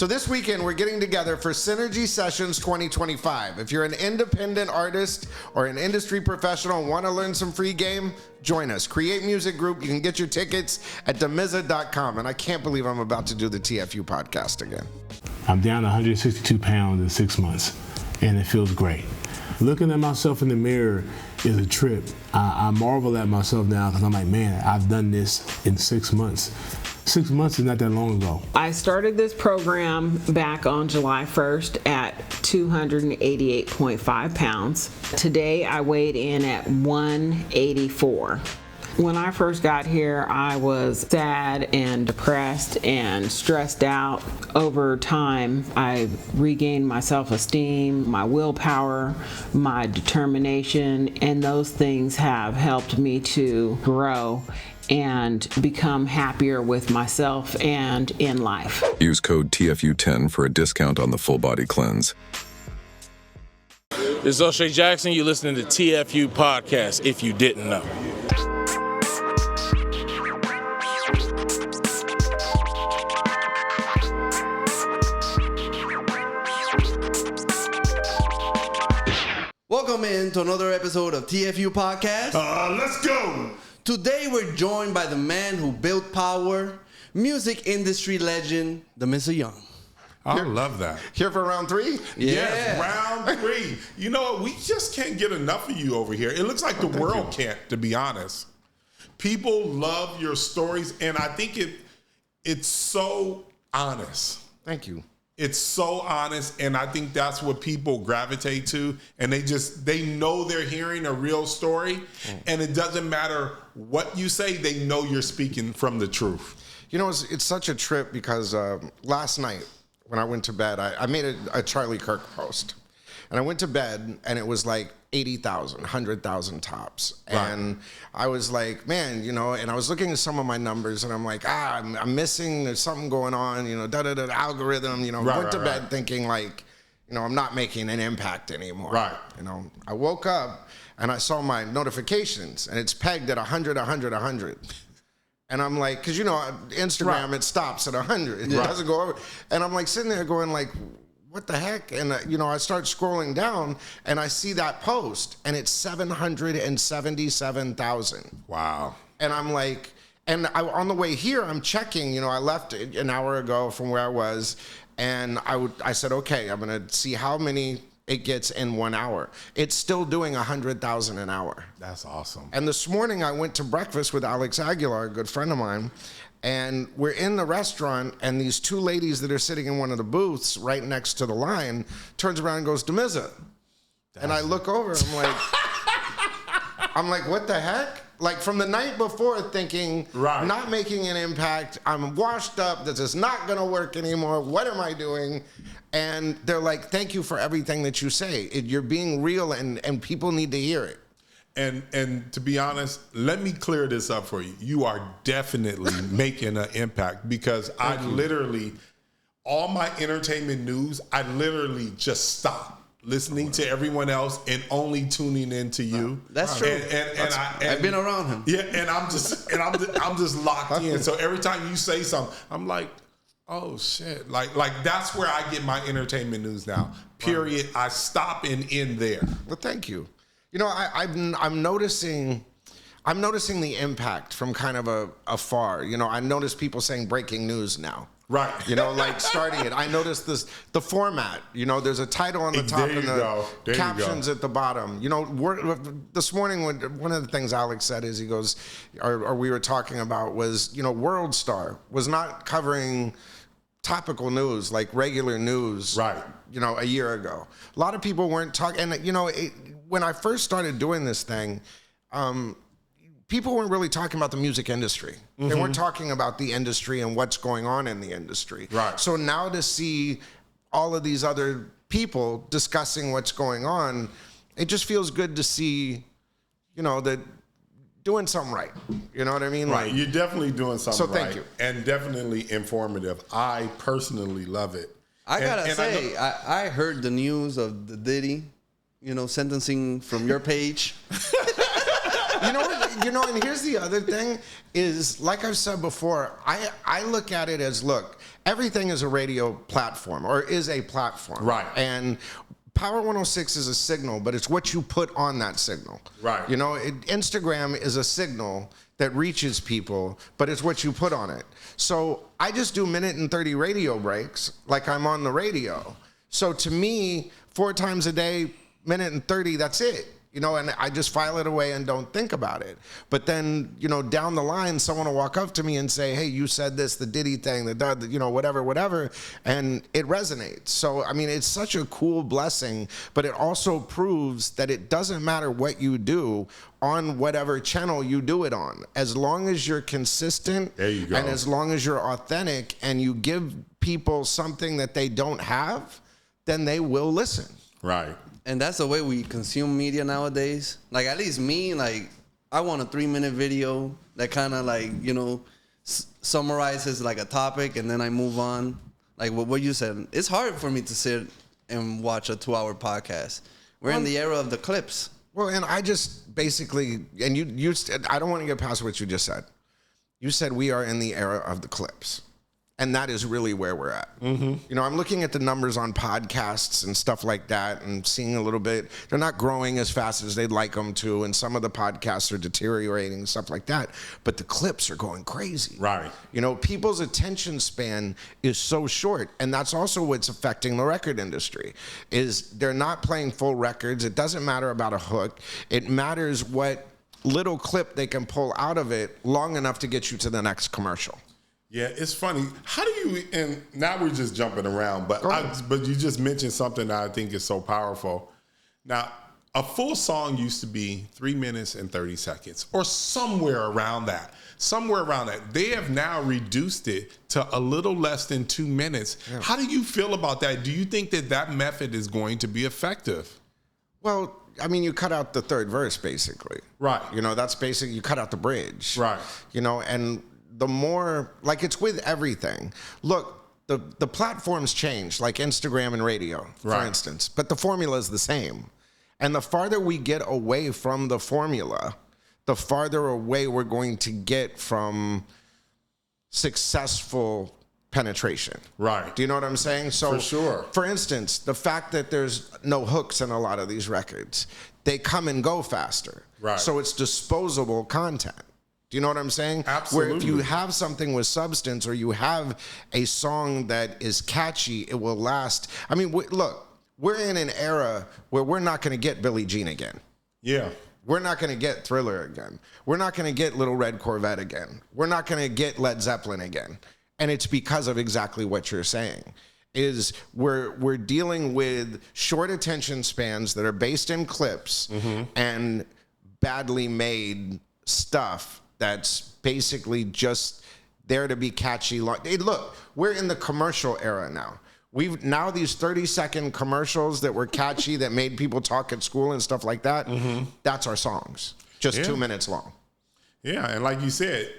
So this weekend, we're getting together for Synergy Sessions 2025. If you're an independent artist or an industry professional and want to learn some free game, join us. Create Music Group. You can get your tickets at Damizza.com. And I can't believe I'm about to do the TFU podcast again. I'm down 162 pounds in 6 months, and it feels great. Looking at myself in the mirror is a trip. I marvel at myself now because I'm like, man, I've done this in 6 months. 6 months is not that long ago. I started this program back on July 1st at 288.5 pounds. Today I weighed in at 184. When I first got here, I was sad and depressed and stressed out. Over time, I regained my self-esteem, my willpower, my determination, and those things have helped me to grow and become happier with myself and in life. Use code TFU10 for a discount on the full body cleanse. This is O'Shea Jackson. You're listening to TFU Podcast, if you didn't know. Welcome in to another episode of TFU Podcast. Let's go. Today we're joined by the man who built power, music industry legend, Damizza Young. I love that. Here for round three? Yeah. Yes, round three. You know what? We just can't get enough of you over here. It looks like the world can't, to be honest. People love your stories, and I think it's so honest. Thank you. It's so honest, and I think that's what people gravitate to, and they know they're hearing a real story, and it doesn't matter what you say, they know you're speaking from the truth. You know, it's such a trip because last night when I went to bed, I made a Charlie Kirk post, and I went to bed, and it was like 80,000, 100,000 tops. Right. And I was like, man, you know, and I was looking at some of my numbers and I'm like, I'm missing, there's something going on, you know, algorithm, you know, went to bed thinking like, you know, I'm not making an impact anymore. Right. You know, I woke up and I saw my notifications and it's pegged at 100, 100, 100. And I'm like, cause you know, Instagram, it stops at 100. It doesn't go over. And I'm like sitting there going like, what the heck? And, you know, I start scrolling down and I see that post and it's 777,000. Wow. And I'm like, on the way here, I'm checking, you know, I left an hour ago from where I was and I said, okay, I'm going to see how many it gets in 1 hour. It's still doing 100,000 an hour. That's awesome. And this morning I went to breakfast with Alex Aguilar, a good friend of mine, and we're in the restaurant, and these two ladies that are sitting in one of the booths right next to the line turns around and goes, Damizza. And I look over, I'm like, what the heck? Like from the night before thinking, not making an impact, I'm washed up, this is not gonna work anymore, what am I doing? And they're like, thank you for everything that you say. You're being real and people need to hear it. And to be honest, let me clear this up for you. You are definitely making an impact because I literally, all my entertainment news, I literally just stop listening to everyone else and only tuning in to you. That's true. And I've been around him. Yeah, and I'm just locked in. So every time you say something, I'm like, oh shit. Like that's where I get my entertainment news now. Period. I stop and end there. Well, thank you. You know, I'm noticing the impact from kind of afar. You know, I notice people saying breaking news now. Right. You know, like starting it. I noticed the format. You know, there's a title on the top and the captions at the bottom. You know, this morning, one of the things Alex said is he goes, or we were talking about was, you know, World Star was not covering topical news, like regular news, right? You know, a year ago. A lot of people weren't talking, and you know, when I first started doing this thing, people weren't really talking about the music industry. Mm-hmm. They weren't talking about the industry and what's going on in the industry. Right. So now to see all of these other people discussing what's going on, it just feels good to see, you know, that doing something right. You know what I mean? Right. Like, you're definitely doing something right. So thank you. And definitely informative. I personally love it. I gotta say, I heard the news of the Diddy, you know, sentencing from your page. And here's the other thing is, like I've said before, I look at it as, look, everything is a radio platform or is a platform. Right. And Power 106 is a signal, but it's what you put on that signal. Right. Instagram is a signal that reaches people, but it's what you put on it. So I just do 1 and 30 radio breaks like I'm on the radio. So to me, 4 times a day, 1 and 30, that's it. And I just file it away and don't think about it. But then, down the line, someone will walk up to me and say, hey, you said this, the Diddy thing, whatever, and it resonates. So, it's such a cool blessing, but it also proves that it doesn't matter what you do on whatever channel you do it on. As long as you're consistent, there you go. And as long as you're authentic and you give people something that they don't have, then they will listen. Right. And that's the way we consume media nowadays. Like, at least me, I want a 3-minute video that kind of summarizes a topic, and then I move on. Like what you said, it's hard for me to sit and watch a 2-hour podcast. We're in the era of the clips. Well, and I just basically, and you I don't want to get past what you just said. You said we are in the era of the clips. And that is really where we're at. Mm-hmm. I'm looking at the numbers on podcasts and stuff like that and seeing a little bit. They're not growing as fast as they'd like them to. And some of the podcasts are deteriorating and stuff like that. But the clips are going crazy. Right. People's attention span is so short. And that's also what's affecting the record industry is they're not playing full records. It doesn't matter about a hook. It matters what little clip they can pull out of it long enough to get you to the next commercial. Yeah, it's funny. How do you, and now we're just jumping around, but you just mentioned something that I think is so powerful. Now, a full song used to be 3 minutes and 30 seconds or somewhere around that. They have now reduced it to a little less than 2 minutes. Yeah. How do you feel about that? Do you think that method is going to be effective? Well, you cut out the third verse, basically. Right. That's basically, you cut out the bridge. Right. And the more, it's with everything. Look, the platforms change, like Instagram and radio, for instance, but the formula is the same. And the farther we get away from the formula, the farther away we're going to get from successful penetration. Right. Do you know what I'm saying? So, for sure. For instance, the fact that there's no hooks in a lot of these records, they come and go faster. Right. So it's disposable content. Do you know what I'm saying? Absolutely. Where if you have something with substance or you have a song that is catchy, it will last. Look, we're in an era where we're not going to get Billie Jean again. Yeah. We're not going to get Thriller again. We're not going to get Little Red Corvette again. We're not going to get Led Zeppelin again. And it's because of exactly what you're saying. Is we're dealing with short attention spans that are based in clips and badly made stuff that's basically just there to be catchy. Hey, look, we're in the commercial era now. We've now these 30-second commercials that were catchy that made people talk at school and stuff like that. Mm-hmm. That's our songs, just 2 minutes long. Yeah, and like you said,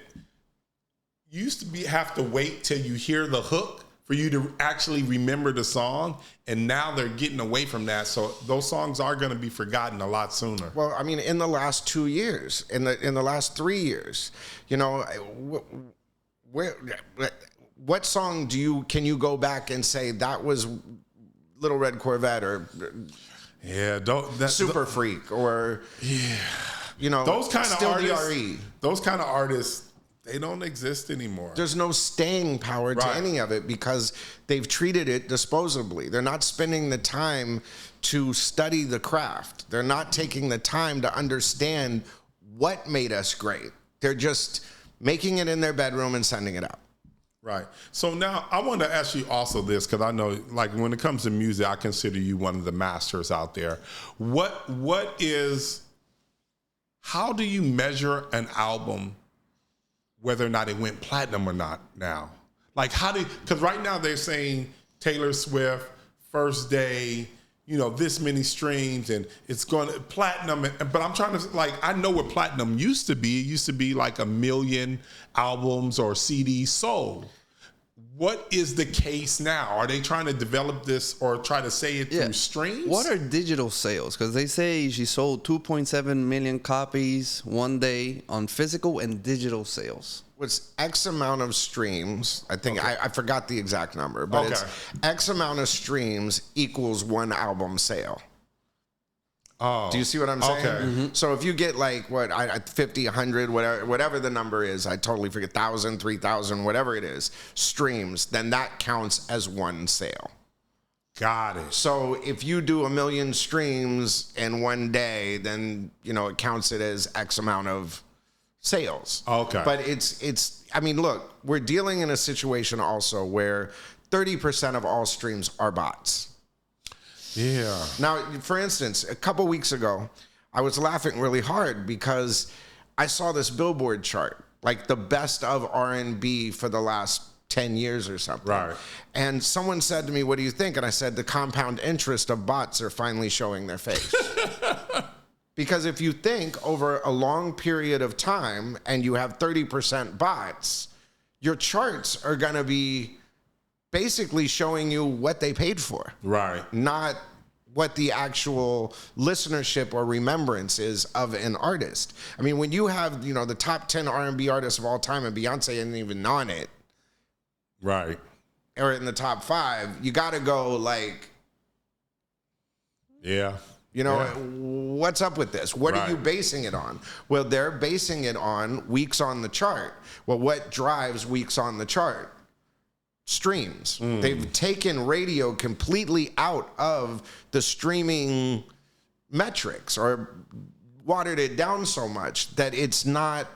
you used to have to wait till you hear the hook for you to actually remember the song, and now they're getting away from that. So those songs are going to be forgotten a lot sooner. Well, in the last 2 years, in the last 3 years, what song can you go back and say that was Little Red Corvette or Super Freak or those kind of artists? DRE. Those kind of artists. They don't exist anymore. There's no staying power to any of it because they've treated it disposably. They're not spending the time to study the craft. They're not taking the time to understand what made us great. They're just making it in their bedroom and sending it out. Right. So now I want to ask you also this, because I know, when it comes to music, I consider you one of the masters out there. How do you measure an album, whether or not it went platinum or not now? Because right now they're saying Taylor Swift, first day, this many streams and it's going to platinum. But I'm trying to, I know what platinum used to be. It used to be 1 million albums or CDs sold. what is the case now? Are they trying to develop this or try to say it through streams? What are digital sales? Because they say she sold 2.7 million copies one day on physical and digital sales. What's X amount of streams? I think I forgot the exact number, but it's X amount of streams equals one album sale. Oh, do you see what I'm saying? Okay. Mm-hmm. So if you get like 50, 100, whatever the number is, I totally forget, 1,000, 3,000, whatever it is, streams, then that counts as one sale. Got it. So if you do 1 million streams in one day, then it counts it as X amount of sales. Okay. But it's I mean, look, we're dealing in a situation also where 30% of all streams are bots. Yeah. Now, for instance, a couple weeks ago, I was laughing really hard because I saw this Billboard chart, like the best of R&B for the last 10 years or something. Right. And someone said to me, "What do you think?" And I said, "The compound interest of bots are finally showing their face." Because if you think over a long period of time and you have 30% bots, your charts are going to be basically showing you what they paid for. Right. Not what the actual listenership or remembrance is of an artist. I mean, when you have, the top 10 R&B artists of all time and Beyonce isn't even on it. Right. Or in the top 5, you got to go like, yeah. What's up with this? What are you basing it on? Well, they're basing it on weeks on the chart. Well, what drives weeks on the chart? Streams. They've taken radio completely out of the streaming metrics or watered it down so much that it's not.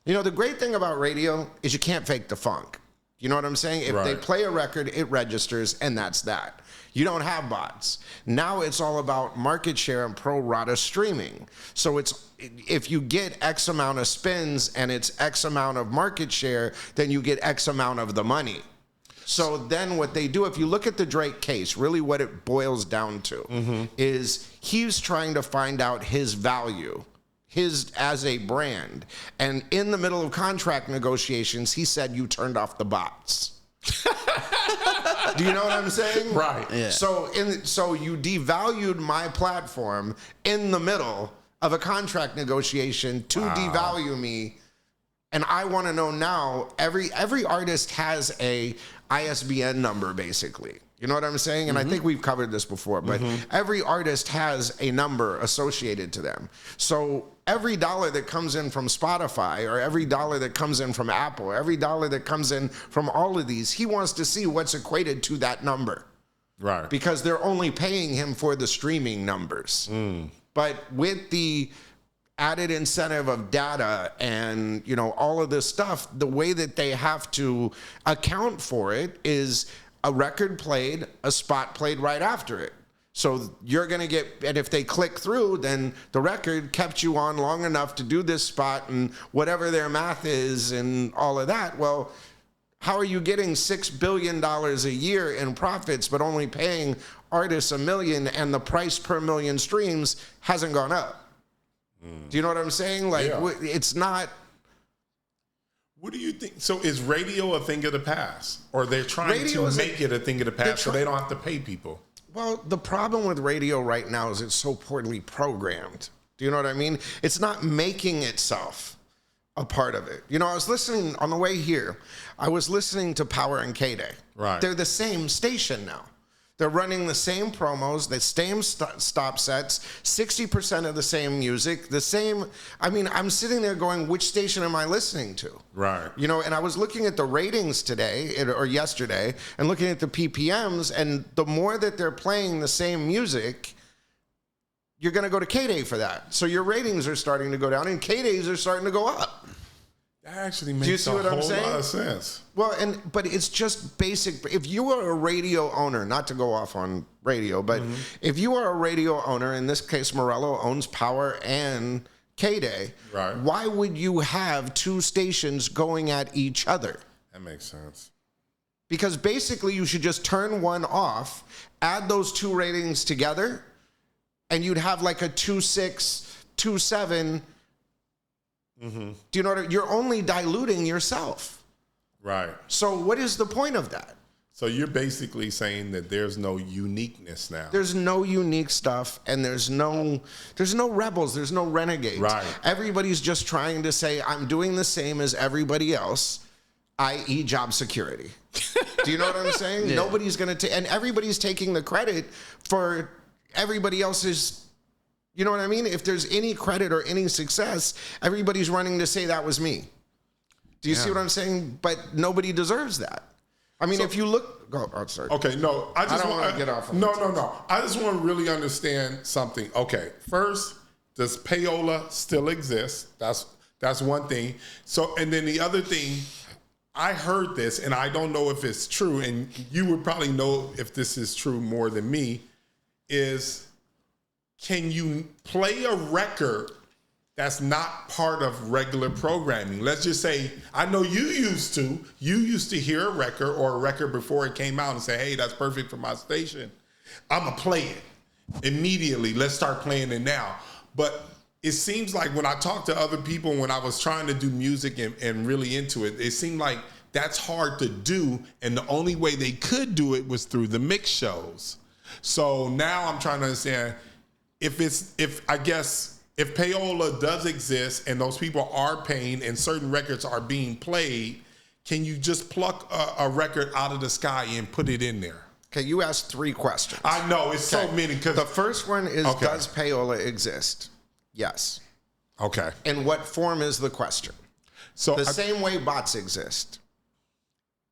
The great thing about radio is you can't fake the funk. You know what I'm saying? If they play a record, it registers, and that's that. You don't have bots. Now it's all about market share and pro rata streaming. So if you get X amount of spins and it's X amount of market share, then you get X amount of the money. So then what they do, if you look at the Drake case, really what it boils down to is he's trying to find out his value, his as a brand. And in the middle of contract negotiations, he said, "You turned off the bots." Do you know what I'm saying? Right. Yeah. So you devalued my platform in the middle of a contract negotiation to devalue me. And I want to know now, every artist has a ISBN number, basically. You know what I'm saying? And I think we've covered this before, but every artist has a number associated to them. So every dollar that comes in from Spotify or every dollar that comes in from Apple, every dollar that comes in from all of these, he wants to see what's equated to that number. Right. Because they're only paying him for the streaming numbers. But with the added incentive of data and, all of this stuff, the way that they have to account for it is a record played, a spot played right after it. So you're going to get, and if they click through, then the record kept you on long enough to do this spot and whatever their math is and all of that. Well, how are you getting $6 billion a year in profits, but only paying artists $1 million and the price per million streams hasn't gone up? Do you know what I'm saying? Like, it's not. What do you think? So is radio a thing of the past? Or they're trying to make it a thing of the past so they don't have to pay people? Well, the problem with radio right now is it's so poorly programmed. Do you know what I mean? It's not making itself a part of it. I was listening on the way here. I was listening to Power and K-Day. Right. They're the same station now. They're running the same promos, the same stop sets, 60% of the same music, the same. I mean, I'm sitting there going, which station am I listening to? Right. And I was looking at the ratings today or yesterday and looking at the PPMs, and the more that they're playing the same music, you're going to go to K-Day for that. So your ratings are starting to go down and K-Days are starting to go up. That actually makes a whole lot of sense. Well, but it's just basic. If you are a radio owner, not to go off on radio, but if you are a radio owner, in this case, Morello owns Power and K-Day, right. Why would you have two stations going at each other? That makes sense. Because basically you should just turn one off, add those two ratings together, and you'd have like a 2.6, 2.7. Do you know what you're only diluting yourself? Right. So what is the point of that? So you're basically saying that there's no uniqueness now. There's no unique stuff, and there's no rebels, there's no renegades. Right. Everybody's just trying to say, I'm doing the same as everybody else, i.e. job security. Do you know what I'm saying? Yeah. Nobody's going to and everybody's taking the credit for everybody else's, you know what I mean? If there's any credit or any success, everybody's running to say that was me. Do you see what I'm saying? But nobody deserves that. I mean, if you look, sorry. Okay, no, I just don't want wanna get off of No. I just want to really understand something. Okay, first, does payola still exist? That's one thing. So, and then the other thing, I heard this, and I don't know if it's true, and you would probably know if this is true more than me, is can you play a record that's not part of regular programming? Let's just say, I know you used to hear a record or a record before it came out and say, hey, that's perfect for my station. I'm going to play it immediately. Let's start playing it now. But it seems like when I talk to other people, when I was trying to do music and really into it, it seemed like that's hard to do. And the only way they could do it was through the mix shows. So now I'm trying to understand if payola does exist and those people are paying and certain records are being played, can you just pluck a record out of the sky and put it in there? Okay, you asked 3 questions. I know, it's so many. The first one is, does payola exist? Yes. Okay. In what form is the question? So the same way bots exist.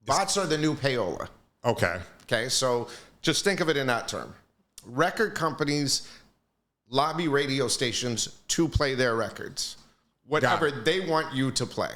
Bots are the new payola. Okay. Okay, so just think of it in that term. Record companies lobby radio stations to play their records, whatever they want you to play.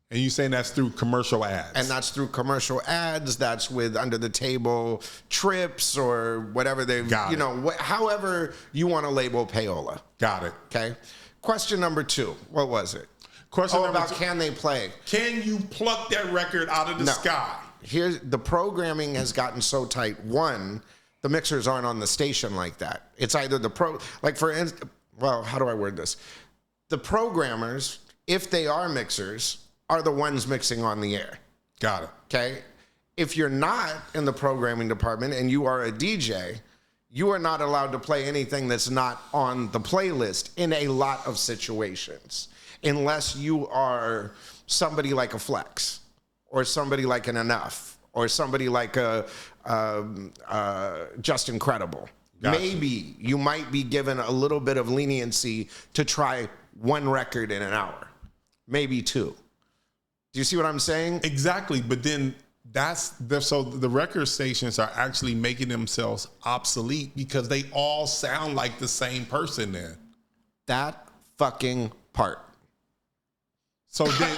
And you saying that's through commercial ads? And that's through commercial ads. That's with under the table trips or whatever they've, however you want to label payola. Got it. Okay. Question number 2. What was it? Question number about 2. Can they play? Can you pluck that record out of the sky? Here's the programming has gotten so tight. One, the mixers aren't on the station like that. It's either how do I word this? The programmers, if they are mixers, are the ones mixing on the air. Got it. Okay? If you're not in the programming department and you are a DJ, you are not allowed to play anything that's not on the playlist in a lot of situations, unless you are somebody like a Flex or somebody like an Enough or somebody like a Just Incredible. Gotcha. Maybe you might be given a little bit of leniency to try 1 record in an hour, maybe 2. Do you see what I'm saying? Exactly, but then so the record stations are actually making themselves obsolete because they all sound like the same person then. That fucking part. So you hit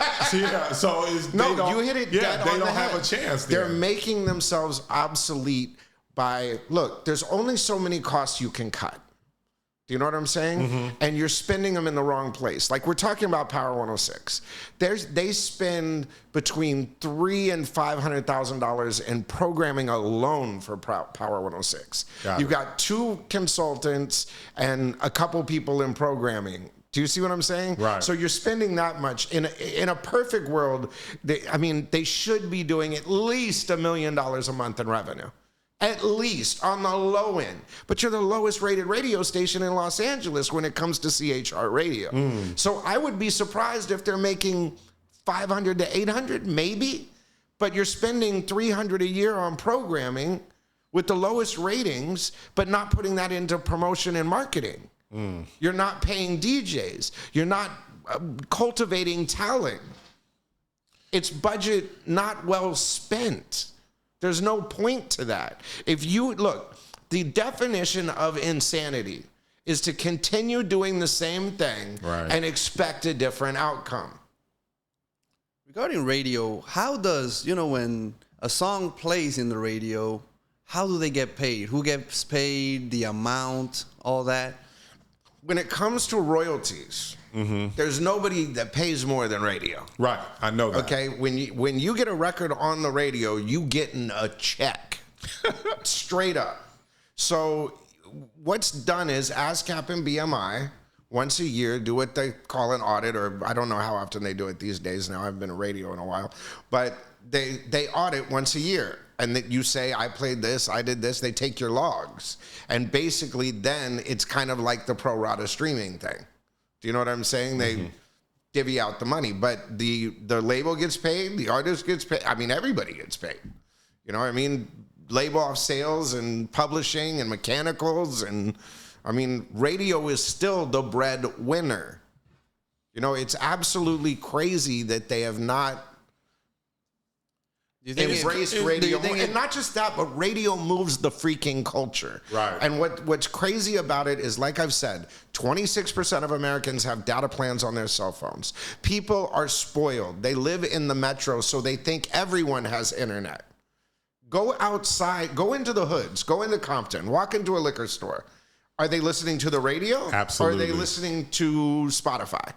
it dead on the head. They don't have a chance there. They're making themselves obsolete by, look, there's only so many costs you can cut. Do you know what I'm saying? Mm-hmm. And you're spending them in the wrong place. Like we're talking about Power 106. They spend between $300,000 and $500,000 in programming alone for Power 106. You've got 2 consultants and a couple people in programming. Do you see what I'm saying? Right. So you're spending that much. In a perfect world, they should be doing at least $1 million a month in revenue. At least on the low end. But you're the lowest rated radio station in Los Angeles when it comes to CHR radio. So I would be surprised if they're making 500 to 800, maybe. But you're spending 300 a year on programming with the lowest ratings, but not putting that into promotion and marketing. You're not paying DJs. You're not cultivating talent. It's budget not well spent. There's no point to that. If you look, the definition of insanity is to continue doing the same thing and expect a different outcome. Regarding radio, how does, when a song plays in the radio, how do they get paid? Who gets paid, the amount, all that? When it comes to royalties, there's nobody that pays more than radio. Right, I know that. Okay, when you get a record on the radio, you getting a check, straight up. So what's done is ASCAP and BMI once a year do what they call an audit, or I don't know how often they do it these days. Now I haven't been to radio in a while, but they audit once a year. And that you say, I played this, I did this, they take your logs. And basically then it's kind of like the pro rata streaming thing. Do you know what I'm saying? They divvy out the money, but the label gets paid, the artist gets paid. I mean, everybody gets paid. You know what I mean? Label off sales and publishing and mechanicals. And I mean, radio is still the breadwinner. You know, it's absolutely crazy that they have not embraced radio. And not just that, but radio moves the freaking culture. Right. And what's crazy about it is, like I've said, 26% of Americans have data plans on their cell phones. People are spoiled. They live in the metro, so they think everyone has internet. Go outside, go into the hoods, go into Compton, walk into a liquor store. Are they listening to the radio? Absolutely. Or are they listening to Spotify?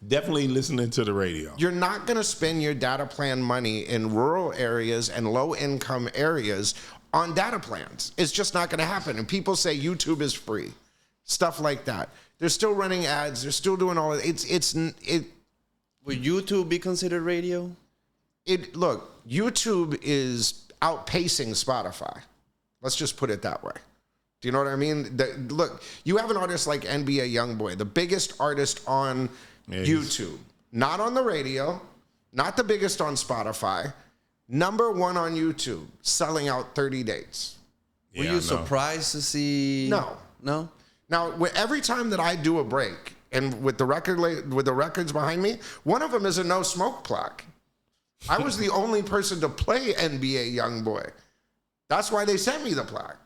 Definitely listening to the radio. You're not going to spend your data plan money in rural areas and low-income areas on data plans. It's just not going to happen. And people say YouTube is free, stuff like that. They're still running ads. They're still doing all of it. Would YouTube be considered radio? Look, YouTube is outpacing Spotify. Let's just put it that way. Do you know what I mean? Look, you have an artist like NBA Youngboy, the biggest artist on YouTube, not on the radio, not the biggest on Spotify, number one on YouTube, selling out 30 days. Were you surprised to see? No. Now, every time that I do a break, and with the records behind me, one of them is a no smoke plaque. I was the only person to play NBA Youngboy. That's why they sent me the plaque.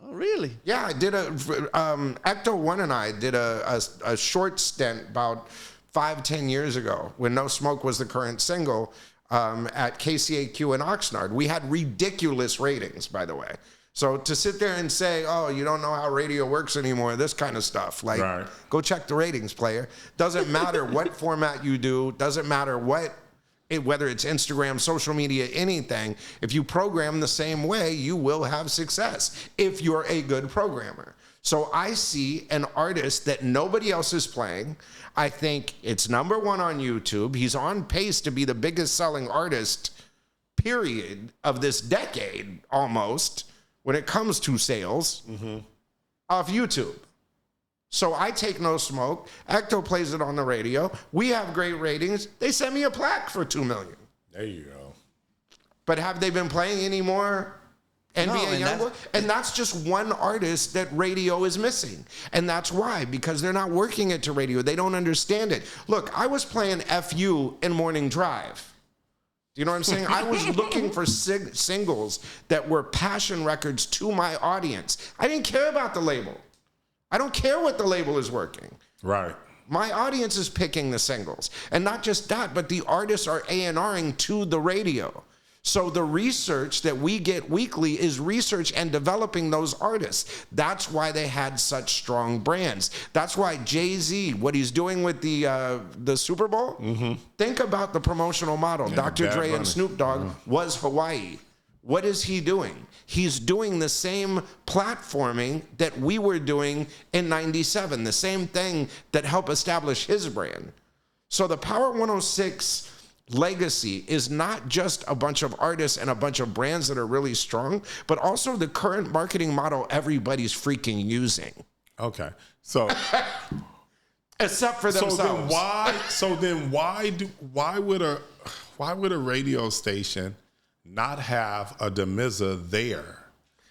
Oh, really? Yeah, I did Ecto One and I did a short stint about 5-10 years ago when No Smoke was the current single at KCAQ in Oxnard. We had ridiculous ratings, by the way. So to sit there and say, oh, you don't know how radio works anymore, this kind of stuff, like, go check the ratings, player. Doesn't matter what format you do, doesn't matter whether it's Instagram, social media, anything, if you program the same way, you will have success if you're a good programmer. So I see an artist that nobody else is playing. I think it's number one on YouTube. He's on pace to be the biggest selling artist, period, of this decade almost, when it comes to sales, off YouTube. So I take No Smoke. Ecto plays it on the radio. We have great ratings. They sent me a plaque for $2 million. There you go. But have they been playing any more NBA Youngboy? And that's just one artist that radio is missing. And that's why, because they're not working it to radio. They don't understand it. Look, I was playing FU in Morning Drive. Do you know what I'm saying? I was looking for singles that were passion records to my audience. I didn't care about the label. I don't care what the label is working. Right. My audience is picking the singles. And not just that, but the artists are A&Ring to the radio. So the research that we get weekly is research and developing those artists. That's why they had such strong brands. That's why Jay-Z, what he's doing with the Super Bowl, think about the promotional model. Dr. Dre and Snoop Dogg was Hawaii. What is he doing? He's doing the same platforming that we were doing in 97, the same thing that helped establish his brand. So the Power 106 legacy is not just a bunch of artists and a bunch of brands that are really strong, but also the current marketing model everybody's freaking using. Okay. So except for themselves. So then why would a radio station not have a Damizza there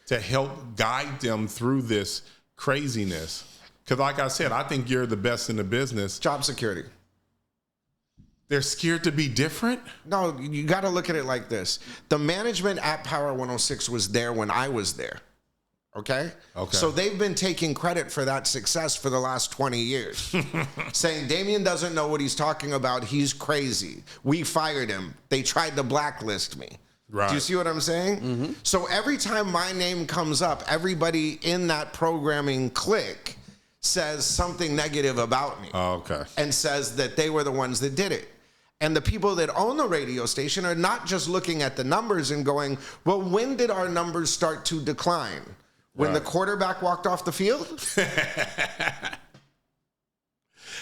to help guide them through this craziness? Because like I said, I think you're the best in the business. Job security. They're scared to be different? No, you got to look at it like this. The management at Power 106 was there when I was there. Okay? So they've been taking credit for that success for the last 20 years. Saying, Damien doesn't know what he's talking about. He's crazy. We fired him. They tried to blacklist me. Right. Do you see what I'm saying? So every time my name comes up, everybody in that programming clique says something negative about me. And says that they were the ones that did it. And the people that own the radio station are not just looking at the numbers and going, well, when did our numbers start to decline? When the quarterback walked off the field?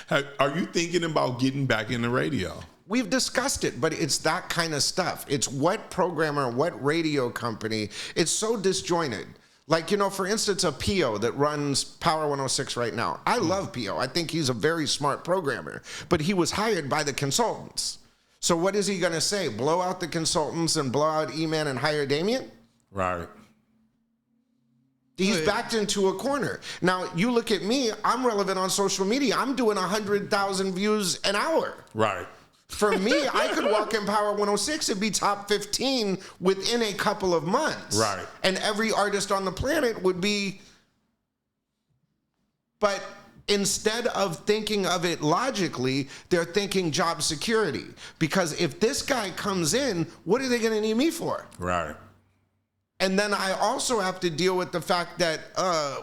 Are you thinking about getting back in the radio? we've discussed it, but it's that kind of stuff. It's what programmer, what radio company. It's so disjointed. Like, you know, for instance, a P.O. that runs Power 106 right now. I love P.O. I think he's a very smart programmer, but he was hired by the consultants. So what is he going to say? Blow out the consultants and blow out E-Man and hire Damien? Right. He's backed into a corner. Now, you look at me, I'm relevant on social media. I'm doing 100,000 views an hour. Right. For me, I could walk in Power 106 and be top 15 within a couple of months. Right. And every artist on the planet would be. But instead of thinking of it logically, they're thinking job security. Because if this guy comes in, what are they going to need me for? Right. And then I also have to deal with the fact that,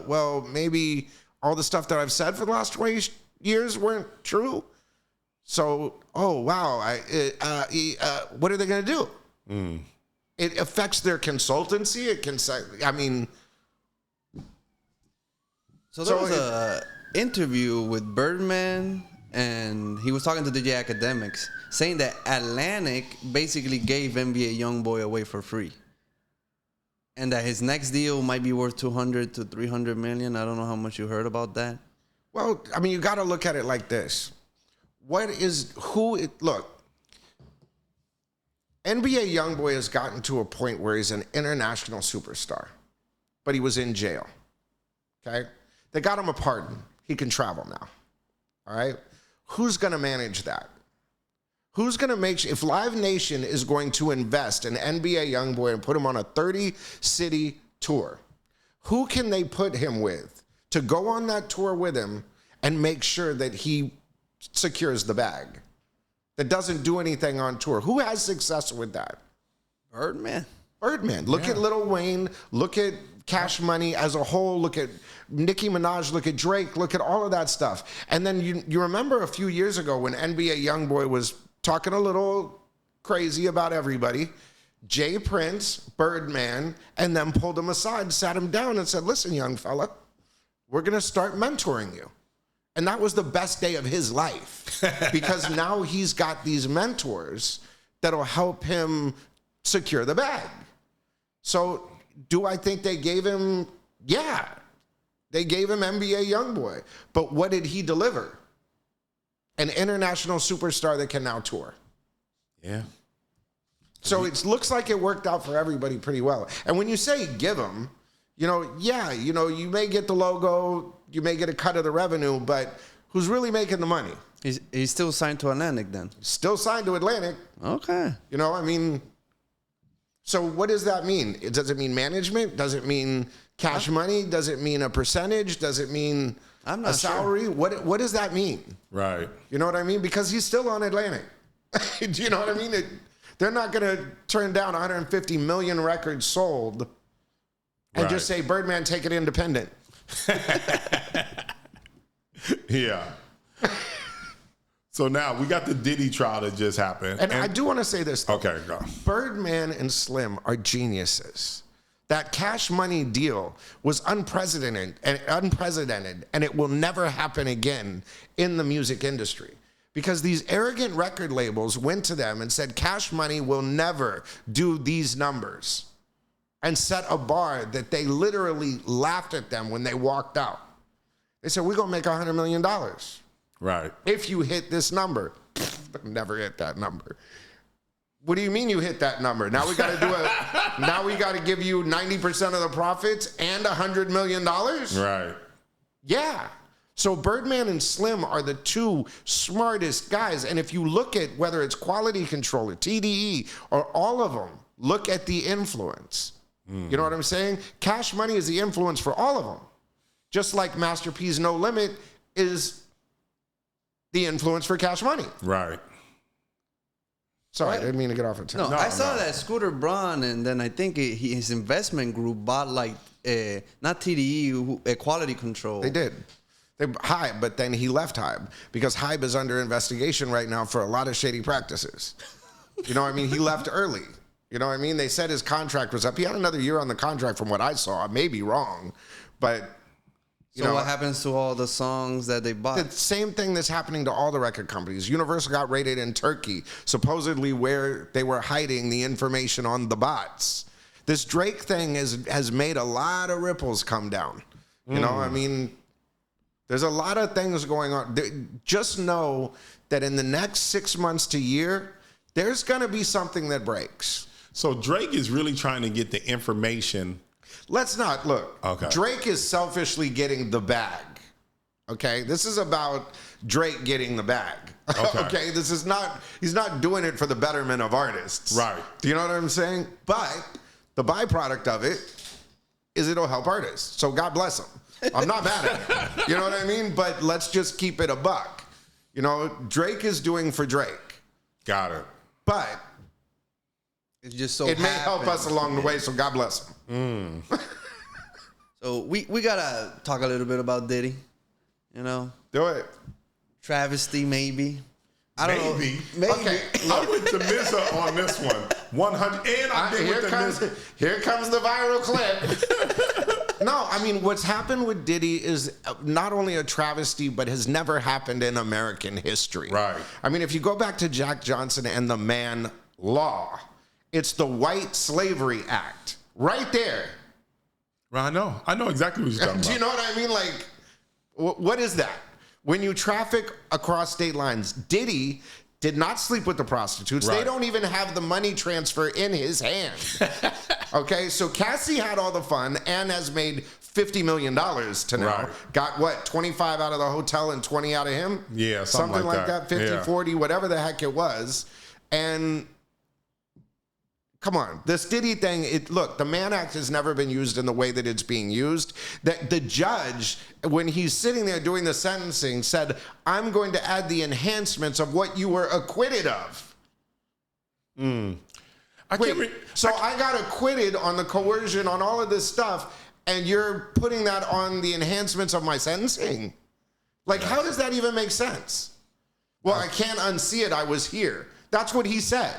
well, maybe all the stuff that I've said for the last 20 years weren't true. So, oh, wow, what are they going to do? It affects their consultancy. It can say, I mean. So there was a interview with Birdman, and he was talking to DJ Academics, saying that Atlantic basically gave NBA Youngboy away for free. And that his next deal might be worth 200 to 300 million. I don't know how much you heard about that. Well, I mean, you got to look at it like this. Look, NBA Youngboy has gotten to a point where he's an international superstar, but he was in jail. Okay? They got him a pardon. He can travel now. All right? Who's going to manage that? Who's going to make sure, if Live Nation is going to invest in NBA Youngboy and put him on a 30-city tour, who can they put him with to go on that tour with him and make sure that he secures the bag, that doesn't do anything on tour? Who has success with that? Birdman. Look at Lil Wayne. Look at Cash Money as a whole. Look at Nicki Minaj. Look at Drake. Look at all of that stuff. And then you remember a few years ago when NBA Youngboy was talking a little crazy about everybody, Jay Prince, Birdman, and then pulled him aside, sat him down and said, listen, young fella, we're going to start mentoring you. And that was the best day of his life because now he's got these mentors that'll help him secure the bag. So do I think they gave him? Yeah, they gave him NBA Youngboy. But what did he deliver? An international superstar that can now tour. Yeah. So it looks like it worked out for everybody pretty well. And when you say give him, you may get the logo, you may get a cut of the revenue, but who's really making the money? He's still signed to Atlantic then? Still signed to Atlantic. Okay. So what does that mean? Does it mean management? Does it mean cash money? Does it mean a percentage? Does it mean a salary? Sure. What does that mean? Right. You know what I mean? Because he's still on Atlantic. Do you know what I mean? They're not going to turn down 150 million records sold and just say, Birdman, take it independent. Yeah. So now we got the Diddy trial that just happened. And I do want to say this, though. Okay, go. Birdman and Slim are geniuses. That Cash Money deal was unprecedented, and it will never happen again in the music industry. Because these arrogant record labels went to them and said, Cash Money will never do these numbers, and set a bar that they literally laughed at them when they walked out. They said, we're going to make $100 million. Right. If you hit this number. Never hit that number. What do you mean you hit that number? Now we got to now we got to give you 90% of the profits and $100 million? Right. Yeah. So Birdman and Slim are the two smartest guys. And if you look at whether it's Quality Control or TDE or all of them, look at the influence. You know what I'm saying? Cash Money is the influence for all of them. Just like Master P's No Limit is the influence for Cash Money. Right. Sorry, I didn't mean to get off of time. No, I saw that Scooter Braun, and then I think his investment group bought not TDE, Quality Control. They did. Hybe, but then he left Hybe because Hybe is under investigation right now for a lot of shady practices. You know what I mean? He left early. You know what I mean? They said his contract was up. He had another year on the contract from what I saw. I may be wrong, but So what happens to all the songs that they bought? The same thing that's happening to all the record companies. Universal got raided in Turkey, supposedly where they were hiding the information on the bots. This Drake thing has made a lot of ripples come down. You know, I mean, there's a lot of things going on. Just know that in the next 6 months to year, there's going to be something that breaks. So Drake is really trying to get the information. Let's not look. Okay. Drake is selfishly getting the bag. Okay. This is about Drake getting the bag. Okay. This is not, he's not doing it for the betterment of artists. Right. Do you know what I'm saying? But the byproduct of it is it'll help artists. So God bless them. I'm not mad at it. You know what I mean? But let's just keep it a buck. You know, Drake is doing for Drake. Got it. But it's just so it may help us along the way, so God bless him. So we gotta talk a little bit about Diddy. You know, do it. Travesty, maybe. I don't know. Maybe. Okay, I'm with Damizza on this one. 100. And I'm here comes the viral clip. No, I mean, what's happened with Diddy is not only a travesty, but has never happened in American history. Right. I mean, if you go back to Jack Johnson and the Mann Law, it's the White Slavery Act right there. I know exactly what you're talking about. Do you know what I mean? Like, what is that? When you traffic across state lines, Diddy did not sleep with the prostitutes. Right. They don't even have the money transfer in his hand. Okay, so Cassie had all the fun and has made $50 million to now. Right. Got what, 25 out of the hotel and 20 out of him? Yeah, something like that. 50, 40, whatever the heck it was. And come on, this Diddy thing, look, the Mann Act has never been used in the way that it's being used. That the judge, when he's sitting there doing the sentencing, said, I'm going to add the enhancements of what you were acquitted of. I got acquitted on the coercion, on all of this stuff, and you're putting that on the enhancements of my sentencing? Like, how does that even make sense? Well, I can't unsee it. I was here. That's what he said.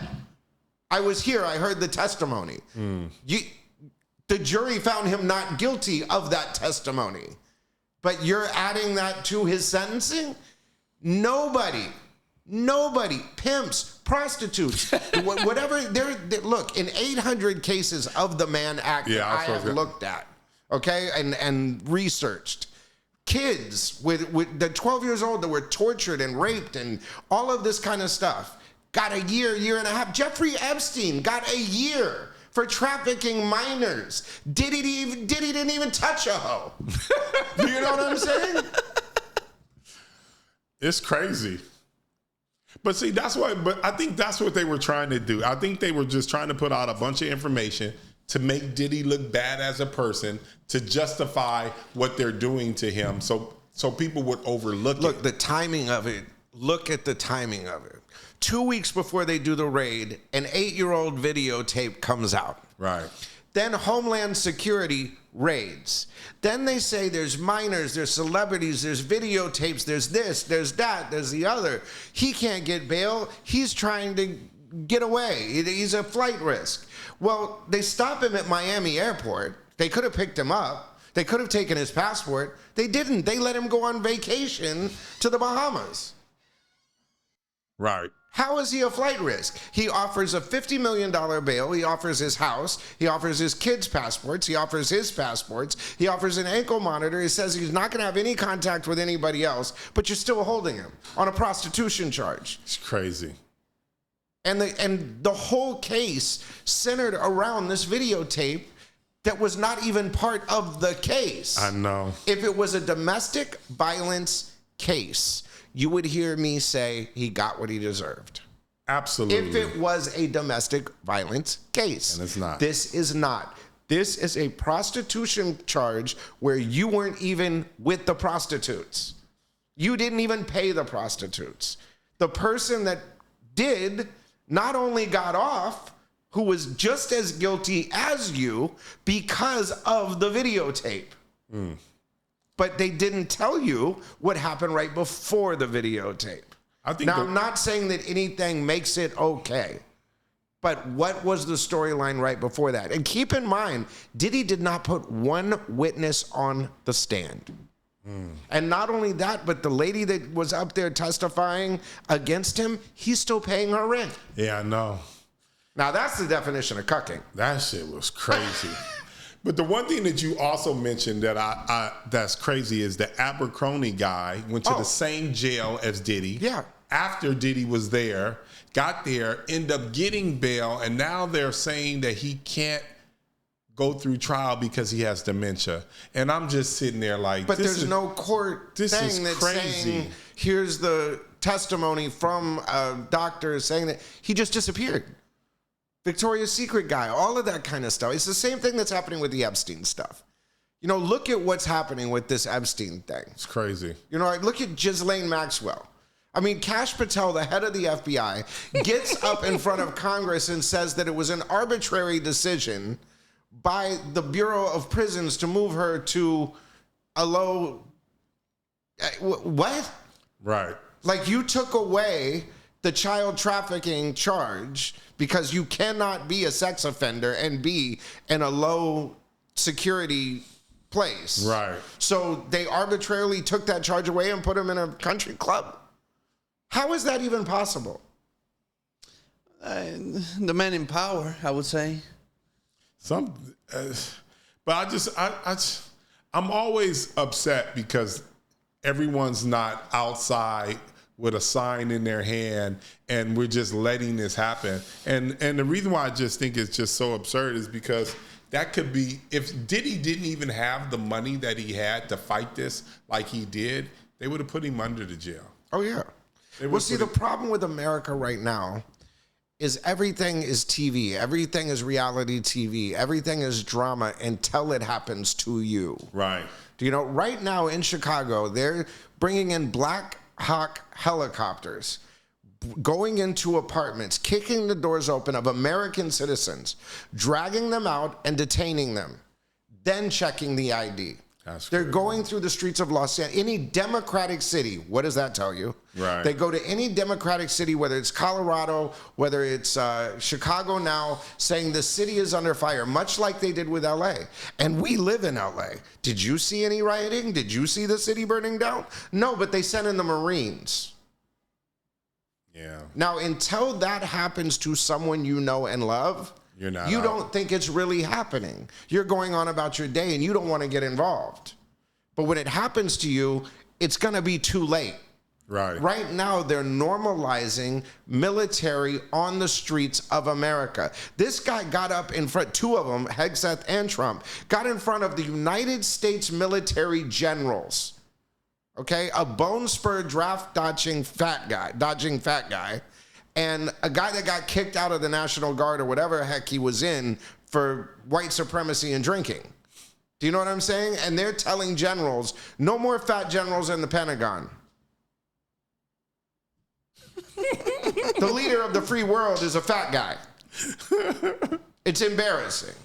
I was here. I heard the testimony. The jury found him not guilty of that testimony. But you're adding that to his sentencing? Nobody, pimps, prostitutes, whatever. Look, in 800 cases of the Mann Act that I have looked at, okay, and researched, kids with the 12 years old that were tortured and raped and all of this kind of stuff, got a year and a half. Jeffrey Epstein got a year for trafficking minors. Diddy didn't even touch a hoe. You know what I'm saying? It's crazy. But see, but I think that's what they were trying to do. I think they were just trying to put out a bunch of information to make Diddy look bad as a person, to justify what they're doing to him, so people would overlook it. Look, the timing of it. Look at the timing of it. 2 weeks before they do the raid, an 8-year-old videotape comes out. Right. Then Homeland Security raids. Then they say there's minors, there's celebrities, there's videotapes, there's this, there's that, there's the other. He can't get bail. He's trying to get away. He's a flight risk. Well, they stop him at Miami Airport. They could have picked him up. They could have taken his passport. They didn't. They let him go on vacation to the Bahamas. Right. How is he a flight risk? He offers a $50 million bail. He offers his house. He offers his kids' passports. He offers his passports. He offers an ankle monitor. He says he's not going to have any contact with anybody else, but you're still holding him on a prostitution charge. It's crazy. And the whole case centered around this videotape that was not even part of the case. I know. If it was a domestic violence case, you would hear me say he got what he deserved. Absolutely. If it was a domestic violence case. And it's not. This is not. This is a prostitution charge where you weren't even with the prostitutes. You didn't even pay the prostitutes. The person that did not only got off, who was just as guilty as you because of the videotape. But they didn't tell you what happened right before the videotape. I'm not saying that anything makes it okay, but what was the storyline right before that? And keep in mind, Diddy did not put one witness on the stand. And not only that, but the lady that was up there testifying against him, he's still paying her rent. Yeah, I know. Now, that's the definition of cucking. That shit was crazy. But the one thing that you also mentioned that that's crazy is the Abercrombie guy went to the same jail as Diddy. Yeah. After Diddy was there, got there, ended up getting bail, and now they're saying that he can't go through trial because he has dementia. And I'm just sitting there like, but there's no court thing that's crazy. saying, here's the testimony from a doctor saying that he just disappeared. Victoria's Secret guy, all of that kind of stuff. It's the same thing that's happening with the Epstein stuff. You know, look at what's happening with this Epstein thing. It's crazy. You know, look at Ghislaine Maxwell. I mean, Kash Patel, the head of the FBI, gets up in front of Congress and says that it was an arbitrary decision by the Bureau of Prisons to move her to a low... What? Right. Like, you took away the child trafficking charge because you cannot be a sex offender and be in a low security place. Right. So they arbitrarily took that charge away and put him in a country club? How is that even possible? The man in power, I would say. But I'm always upset because everyone's not outside with a sign in their hand and we're just letting this happen. And the reason why I just think it's just so absurd is because that could be, if Diddy didn't even have the money that he had to fight this like he did, they would have put him under the jail. Oh, yeah. Well, see, the problem with America right now is everything is TV. Everything is reality TV. Everything is drama until it happens to you. Right. Do you know, right now in Chicago, they're bringing in Black Hawk helicopters, going into apartments, kicking the doors open of American citizens, dragging them out and detaining them, then checking the ID. They're going through the streets of Los Angeles, any Democratic city. What does that tell you? Right. They go to any Democratic city, whether it's Colorado, whether it's Chicago now, saying the city is under fire, much like they did with LA. And we live in LA. Did you see any rioting? Did you see the city burning down? No, but they sent in the Marines. Yeah. Now, until that happens to someone you know and love, you don't think it's really happening. You're going on about your day and you don't want to get involved. But when it happens to you, it's going to be too late. Right. Right now, they're normalizing military on the streets of America. This guy got up in front, two of them, Hegseth and Trump, got in front of the United States military generals. Okay? A bone-spur draft-dodging fat guy. And a guy that got kicked out of the National Guard or whatever the heck he was in for white supremacy and drinking. Do you know what I'm saying? And they're telling generals, no more fat generals in the Pentagon. The leader of the free world is a fat guy. It's embarrassing.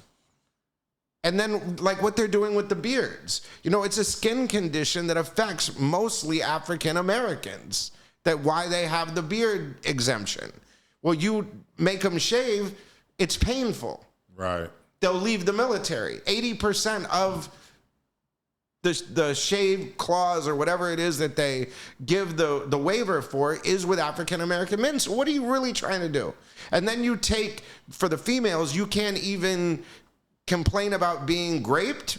And then, like what they're doing with the beards. You know, it's a skin condition that affects mostly African Americans. That why they have the beard exemption. Well, you make them shave, it's painful. Right. They'll leave the military. 80% of the shave clause or whatever it is that they give the waiver for is with African American men. So what are you really trying to do? And then you take, for the females, you can't even complain about being raped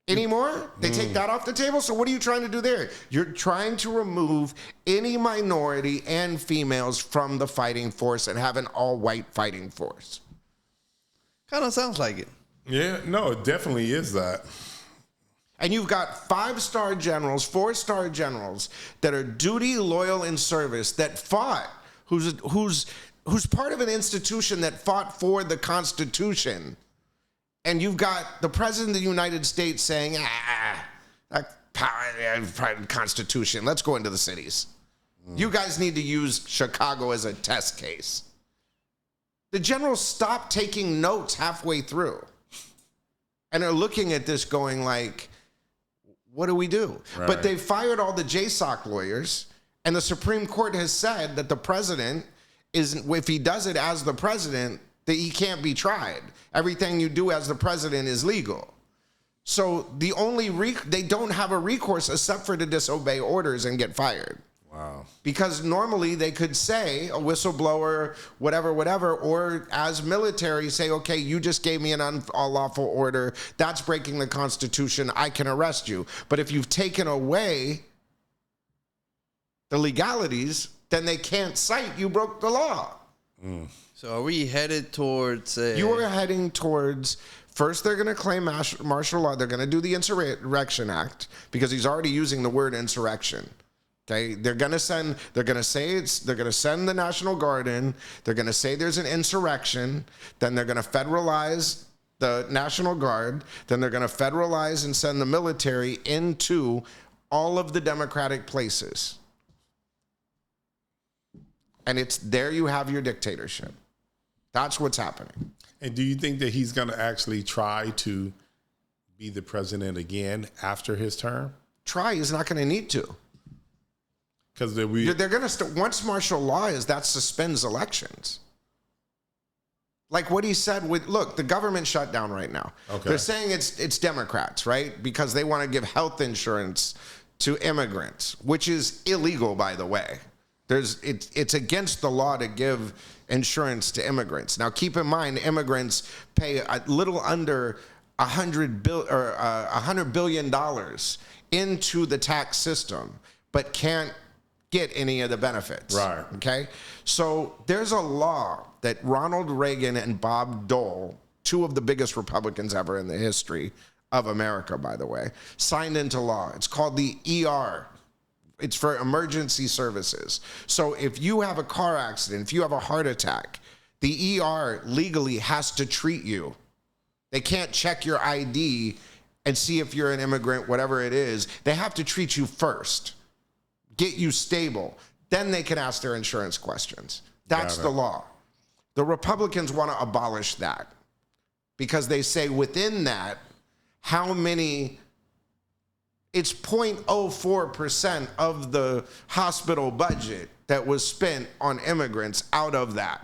anymore. They take that off the table. So what are you trying to do there? You're trying to remove any minority and females from the fighting force and have an all-white fighting force. Kind of sounds like it. Yeah, no, it definitely is that. And you've got 5-star generals, 4-star generals that are duty, loyal, and service that fought, who's part of an institution that fought for the Constitution. And you've got the President of the United States saying, Constitution, let's go into the cities. You guys need to use Chicago as a test case. The generals stopped taking notes halfway through and are looking at this going like, what do we do? Right. But they fired all the JSOC lawyers, and the Supreme Court has said that the president if he does it as the president, that he can't be tried. Everything you do as the president is legal. So the only they don't have a recourse except for to disobey orders and get fired. Wow. Because normally they could say a whistleblower, whatever, or as military say, okay, you just gave me an unlawful order. That's breaking the Constitution. I can arrest you. But if you've taken away the legalities, then they can't cite you broke the law. So are we headed towards... You are heading towards... First, they're going to claim martial law. They're going to do the Insurrection Act because he's already using the word insurrection. Okay, they're going to send the National Guard in. They're going to say there's an insurrection. Then they're going to federalize the National Guard. Then they're going to federalize and send the military into all of the Democratic places. And it's there you have your dictatorship. That's what's happening. And do you think that he's going to actually try to be the president again after his term? Try. He's not going to need to. Because they're going to once martial law is, that suspends elections. Like what he said look, the government shut down right now. Okay. They're saying it's Democrats, right? Because they want to give health insurance to immigrants, which is illegal, by the way. It's against the law to give insurance to immigrants. Now, keep in mind, immigrants pay a little under $100 billion into the tax system, but can't get any of the benefits. Right. Okay. So there's a law that Ronald Reagan and Bob Dole, two of the biggest Republicans ever in the history of America, by the way, signed into law. It's called the ER. It's for emergency services. So if you have a car accident, if you have a heart attack, the ER legally has to treat you. They can't check your ID and see if you're an immigrant, whatever it is. They have to treat you first, get you stable. Then they can ask their insurance questions. That's the law. The Republicans want to abolish that because they say within that, how many... It's 0.04% of the hospital budget that was spent on immigrants out of that.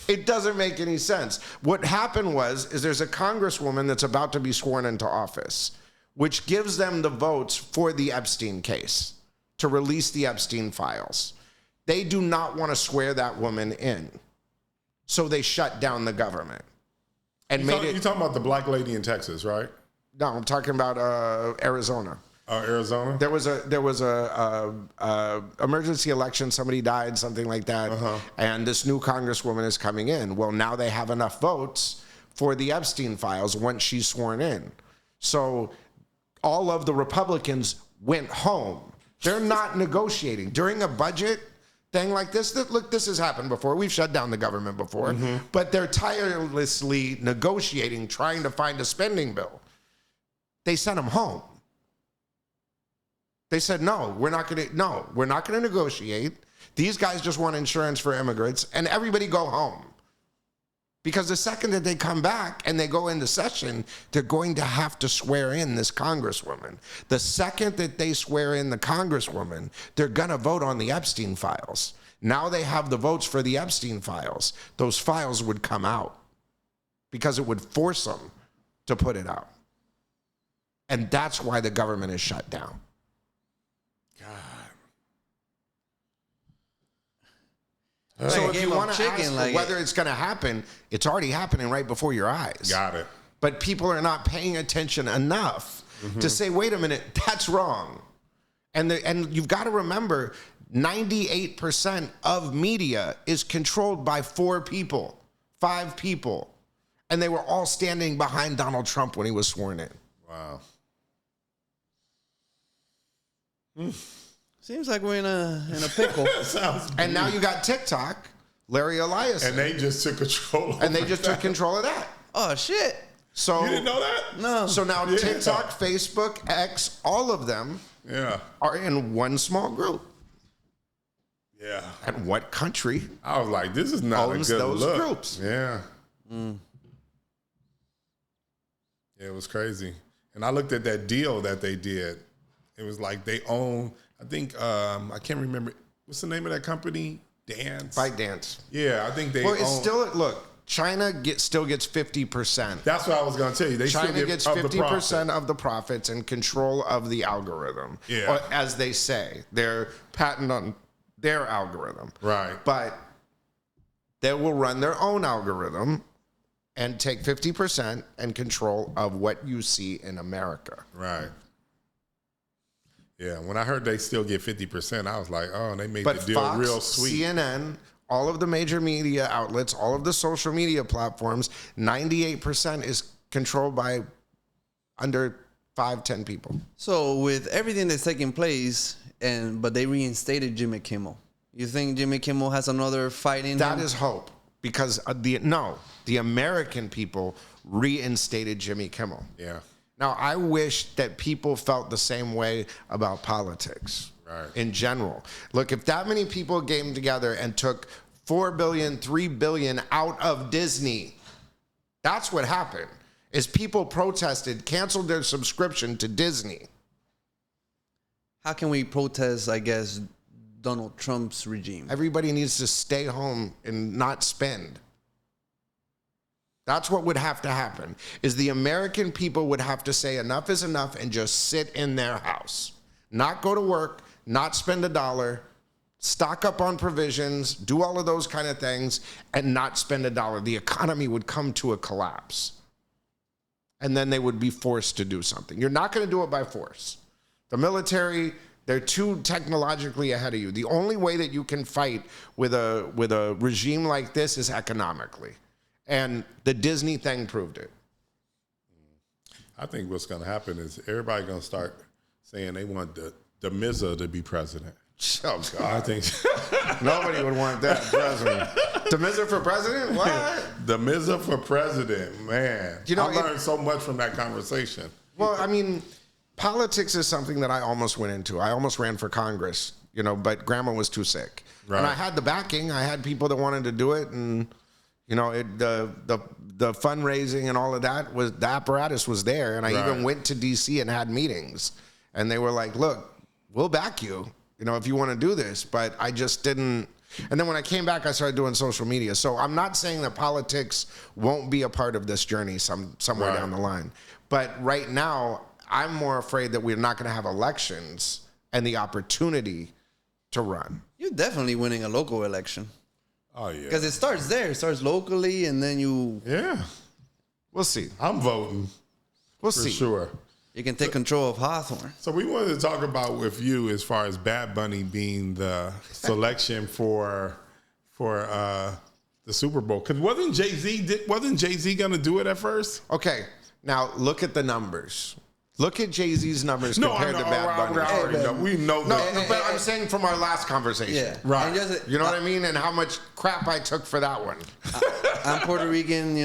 It doesn't make any sense. What happened is there's a congresswoman that's about to be sworn into office, which gives them the votes for the Epstein case to release the Epstein files. They do not want to swear that woman in. So they shut down the government. And you're talking about the black lady in Texas, right? No, I'm talking about Arizona. Arizona. There was a emergency election. Somebody died, something like that, and this new congresswoman is coming in. Well, now they have enough votes for the Epstein files once she's sworn in. So all of the Republicans went home. They're not negotiating during a budget thing like this. Look, this has happened before. We've shut down the government before, but they're tirelessly negotiating, trying to find a spending bill. They sent them home. They said, no, we're not going to negotiate. These guys just want insurance for immigrants, and everybody go home. Because the second that they come back and they go into session, they're going to have to swear in this congresswoman. The second that they swear in the congresswoman, they're going to vote on the Epstein files. Now they have the votes for the Epstein files. Those files would come out because it would force them to put it out. And that's why the government is shut down. God. So if you want to ask whether it's going to happen, it's already happening right before your eyes. Got it. But people are not paying attention enough to say, wait a minute, that's wrong. And you've got to remember, 98% of media is controlled by 5 people. And they were all standing behind Donald Trump when he was sworn in. Wow. Seems like we're in a pickle. And now you got TikTok, Larry Elias. And they just took control of took control of that. Oh, shit. So you didn't know that? No. So now TikTok, Facebook, X, all of them are in one small group. Yeah. And what country I was like, this is not owns a good those look. groups? Yeah. Yeah, it was crazy. And I looked at that deal that they did. It was like they own, I think, I can't remember. What's the name of that company? ByteDance. ByteDance. Yeah, I think they own. It's still, look, China still gets 50%. That's what I was going to tell you. China gets 50% of the profits and control of the algorithm. Yeah. Or, as they say, they're patent on their algorithm. Right. But they will run their own algorithm and take 50% and control of what you see in America. Right. Yeah. When I heard they still get 50%, I was like, oh, they made the deal Fox, real sweet. CNN, all of the major media outlets, all of the social media platforms, 98% is controlled by under 5-10 people. So with everything that's taking place, but they reinstated Jimmy Kimmel. You think Jimmy Kimmel has another fight in him? That is hope, because the American people reinstated Jimmy Kimmel. Yeah. Now, I wish that people felt the same way about politics. Right. In general. Look, if that many people came together and took $4 billion, $3 billion out of Disney, that's what happened, is people protested, canceled their subscription to Disney. How can we protest, I guess, Donald Trump's regime? Everybody needs to stay home and not spend. That's what would have to happen, is the American people would have to say enough is enough and just sit in their house. Not go to work, not spend $1, stock up on provisions, do all of those kind of things, and not spend $1. The economy would come to a collapse. And then they would be forced to do something. You're not going to do it by force. The military, they're too technologically ahead of you. The only way that you can fight with a regime like this is economically. And the Disney thing proved it. I think what's going to happen is everybody going to start saying they want the Damizza to be president. Oh, God. I think nobody would want that president. Damizza for president? What? Damizza for president, man. You know, I learned so much from that conversation. Well, I mean, politics is something that I almost went into. I almost ran for Congress, but Grandma was too sick. Right. And I had the backing. I had people that wanted to do it, and the fundraising and all of that the apparatus was there, and I even went to DC and had meetings, and they were like, "Look, we'll back you, if you want to do this," but I just didn't. And then when I came back, I started doing social media. So I'm not saying that politics won't be a part of this journey somewhere down the line, but right now I'm more afraid that we're not going to have elections and the opportunity to run. You're definitely winning a local election. Oh, yeah. Because it starts there. It starts locally, and then you... Yeah. We'll see. I'm voting. We'll for see. Sure. You can take control of Hawthorne. So we wanted to talk about with you as far as Bad Bunny being the selection for the Super Bowl. Because wasn't Jay-Z going to do it at first? Okay. Now, look at the numbers. Look at Jay-Z's numbers compared to Bad Bunny. We know that. No, but I'm saying from our last conversation. Yeah. Right. You know what I mean? And how much crap I took for that one. I'm Puerto Rican,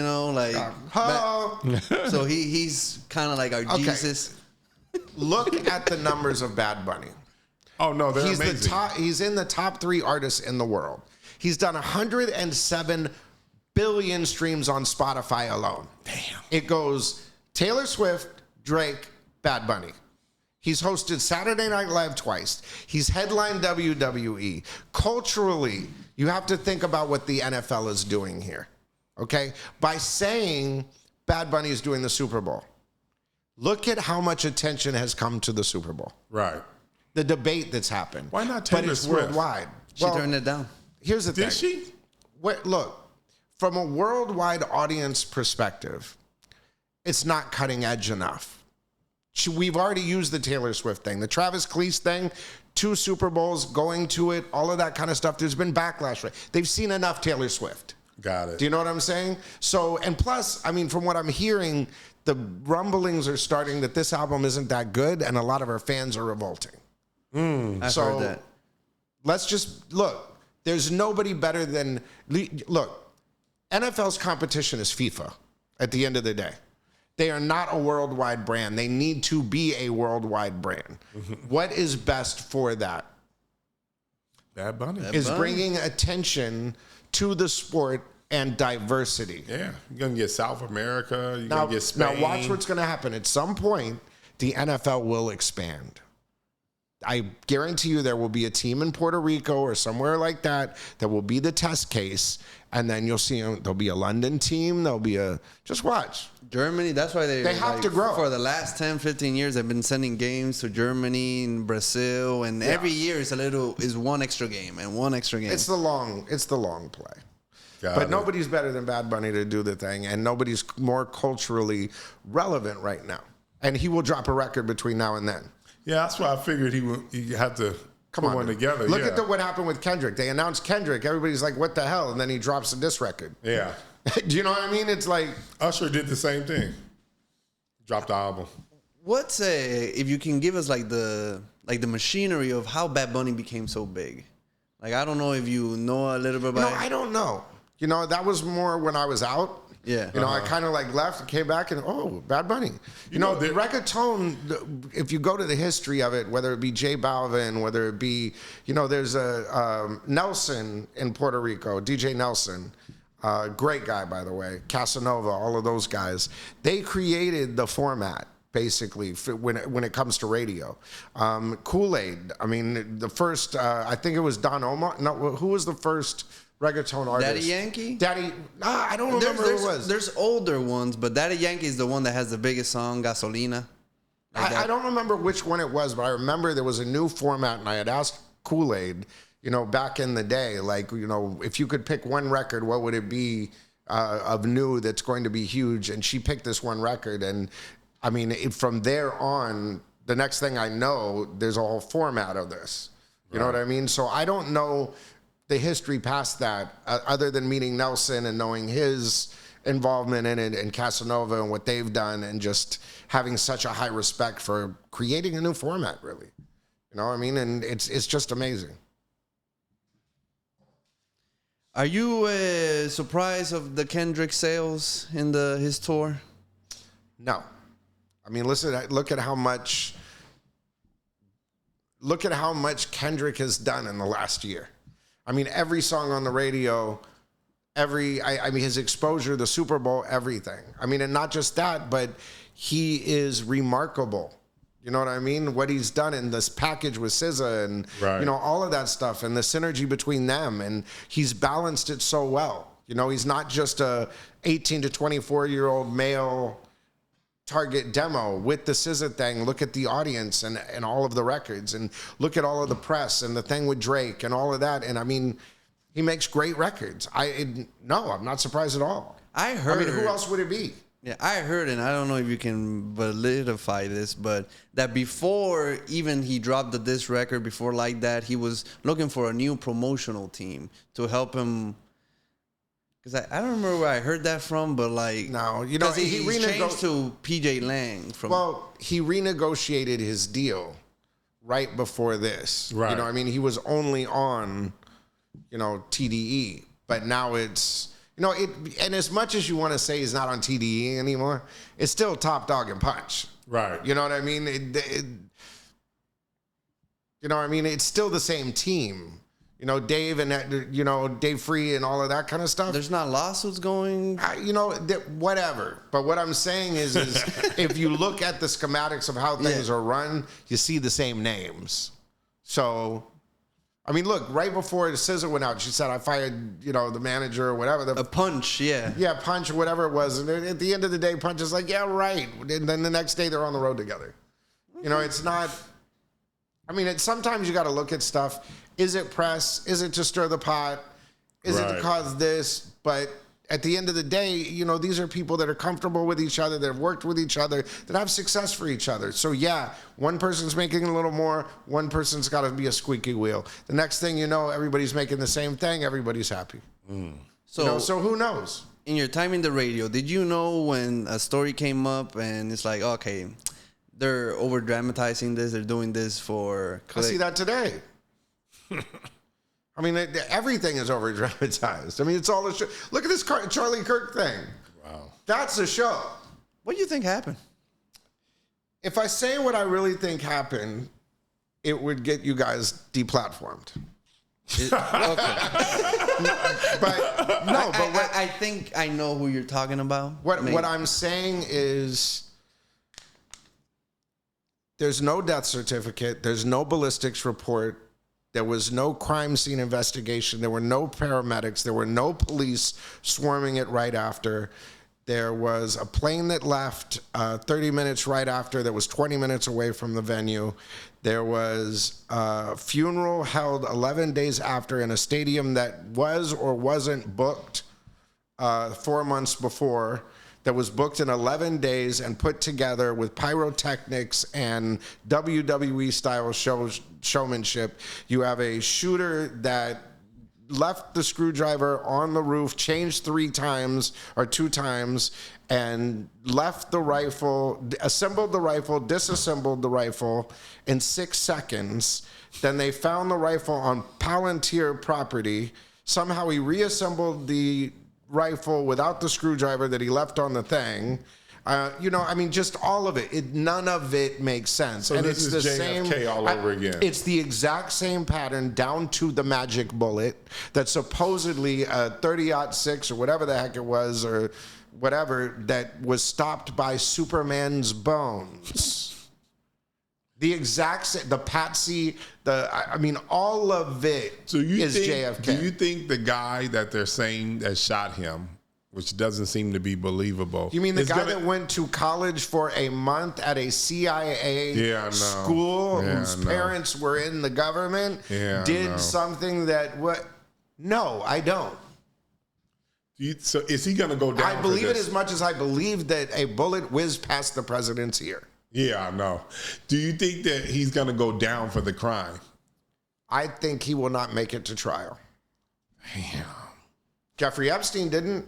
so he's kind of like our Jesus. Look at the numbers of Bad Bunny. Oh, no, they're He's amazing. He's in the top 3 artists in the world. He's done 107 billion streams on Spotify alone. Damn. It goes Taylor Swift, Drake, Bad Bunny. He's hosted Saturday Night Live twice. He's headlined WWE. Culturally, you have to think about what the NFL is doing here, okay? By saying Bad Bunny is doing the Super Bowl, look at how much attention has come to the Super Bowl. Right. The debate that's happened. Why not Taylor But it's Swift? worldwide. She turned it down. Here's the thing. Did she? Look, from a worldwide audience perspective, it's not cutting edge enough. We've already used the Taylor Swift thing, the Travis Kelce thing, 2 Super Bowls, going to it, all of that kind of stuff. There's been backlash. They've seen enough Taylor Swift. Got it. Do you know what I'm saying? So, and plus, I mean, from what I'm hearing, the rumblings are starting that this album isn't that good, and a lot of our fans are revolting. I've heard that. Let's just look. There's nobody better than look. NFL's competition is FIFA. At the end of the day, they are not a worldwide brand. They need to be a worldwide brand. What is best for that? Bad Bunny. Is bringing attention to the sport and diversity. Yeah, you're gonna get South America. You're gonna get Spain. Now watch what's going to happen. At some point, the NFL will expand. I guarantee you there will be a team in Puerto Rico or somewhere like that that will be the test case, And then you'll see them. There'll be a London team. There'll be just watch. Germany, that's why they have to grow. For the last 10, 15 years, they've been sending games to Germany and Brazil. And every year is one extra game and one extra game. It's the long play. But nobody's better than Bad Bunny to do the thing. And nobody's more culturally relevant right now. And he will drop a record between now and then. Yeah, that's why I figured he had to put one together. Look at what happened with Kendrick. They announced Kendrick. Everybody's like, what the hell? And then he drops a diss record. Yeah. Do you know what I mean? It's like Usher did the same thing. Dropped the album. What's if you can give us like the machinery of how Bad Bunny became so big? Like, I don't know if you know a little bit about it. I don't know. That was more when I was out. Yeah. I kind of like left and came back and, Bad Bunny. The reggaeton, if you go to the history of it, whether it be J Balvin, whether it be, there's a Nelson in Puerto Rico, DJ Nelson, great guy, by the way, Casanova, all of those guys. They created the format, basically, when it comes to radio. Kool-Aid, I mean, the first, I think it was Don Omar. No, who was the first reggaeton artist? Daddy Yankee? I don't remember who it was. There's older ones, but Daddy Yankee is the one that has the biggest song, Gasolina. I don't remember which one it was, but I remember there was a new format, and I had asked Kool-Aid, back in the day, like, if you could pick one record, what would it be of new that's going to be huge? And she picked this one record, and I mean, from there on, the next thing I know, there's a whole format of this. You know what I mean? So I don't know the history past that, other than meeting Nelson and knowing his involvement in it and Casanova and what they've done, and just having such a high respect for creating a new format, really. You know what I mean? And it's just amazing. Are you surprised of the Kendrick sales in his tour? No. I mean, look at how much Kendrick has done in the last year. I mean, every song on the radio, I mean, his exposure, the Super Bowl, everything. I mean, and not just that, but he is remarkable. You know what I mean? What he's done in this package with SZA and, all of that stuff, and the synergy between them. And he's balanced it so well. He's not just a 18 to 24-year-old male target demo with the SZA thing. Look at the audience and all of the records, and look at all of the press and the thing with Drake and all of that. And I mean, he makes great records. I'm not surprised at all. I mean, who else would it be? Yeah, I heard, and I don't know if you can validify this, but that before even he dropped this record, before like that, he was looking for a new promotional team to help him. Because I don't remember where I heard that from, but like... No, he changed to PJ Lang. He renegotiated his deal right before this. Right. I mean, he was only on, TDE, but now it's... and as much as you want to say he's not on TDE anymore, it's still Top Dog and Punch. Right. You know what I mean? It's still the same team. Dave and, Dave Free and all of that kind of stuff. There's not lawsuits going? Whatever. But what I'm saying is if you look at the schematics of how things are run, you see the same names. So, I mean, look, right before SZA went out, she said, I fired, the manager or whatever. A Punch, yeah. Yeah, Punch or whatever it was. And at the end of the day, Punch is like, yeah, right. And then the next day they're on the road together. It's not... I mean, sometimes you got to look at stuff. Is it press? Is it to stir the pot? Is it to cause this? But at the end of the day, these are people that are comfortable with each other, that have worked with each other, that have success for each other. So yeah, one person's making a little more, one person's got to be a squeaky wheel. The next thing you know, everybody's making the same thing, everybody's happy. So who knows? In your time in the radio, did you know when a story came up and it's like, okay, they're over dramatizing this, they're doing this for click? I see that today. I mean, everything is over dramatized. I mean, it's all a show. Look at this Charlie Kirk thing. Wow. That's a show. What do you think happened? If I say what I really think happened, it would get you guys deplatformed. Okay. But no, I think I know who you're talking about. What I'm saying is, there's no death certificate. There's no ballistics report. There was no crime scene investigation. There were no paramedics. There were no police swarming it right after. There was a plane that left 30 minutes right after that was 20 minutes away from the venue. There was a funeral held 11 days after in a stadium that was or wasn't booked 4 months before, that was booked in 11 days and put together with pyrotechnics and WWE-style showmanship. You have a shooter that left the screwdriver on the roof, changed 2 times, and left the rifle, assembled the rifle, disassembled the rifle in 6 seconds. Then they found the rifle on Palantir property. Somehow he reassembled the rifle without the screwdriver that he left on the thing. Just all of it. None of it makes sense. So and this is JFK all over again. It's the exact same pattern down to the magic bullet that supposedly a 30-06 or whatever the heck it was or whatever that was stopped by Superman's bones. The exact same, the patsy, all of it is JFK. Do you think the guy that they're saying that shot him, which doesn't seem to be believable. You mean the guy that went to college for a month at a CIA school whose parents were in the government did something that what? No, I don't. So is he going to go down? I believe it as much as I believe that a bullet whizzed past the president's ear. Yeah, I know. Do you think that he's going to go down for the crime? I think he will not make it to trial. Damn. Jeffrey Epstein didn't.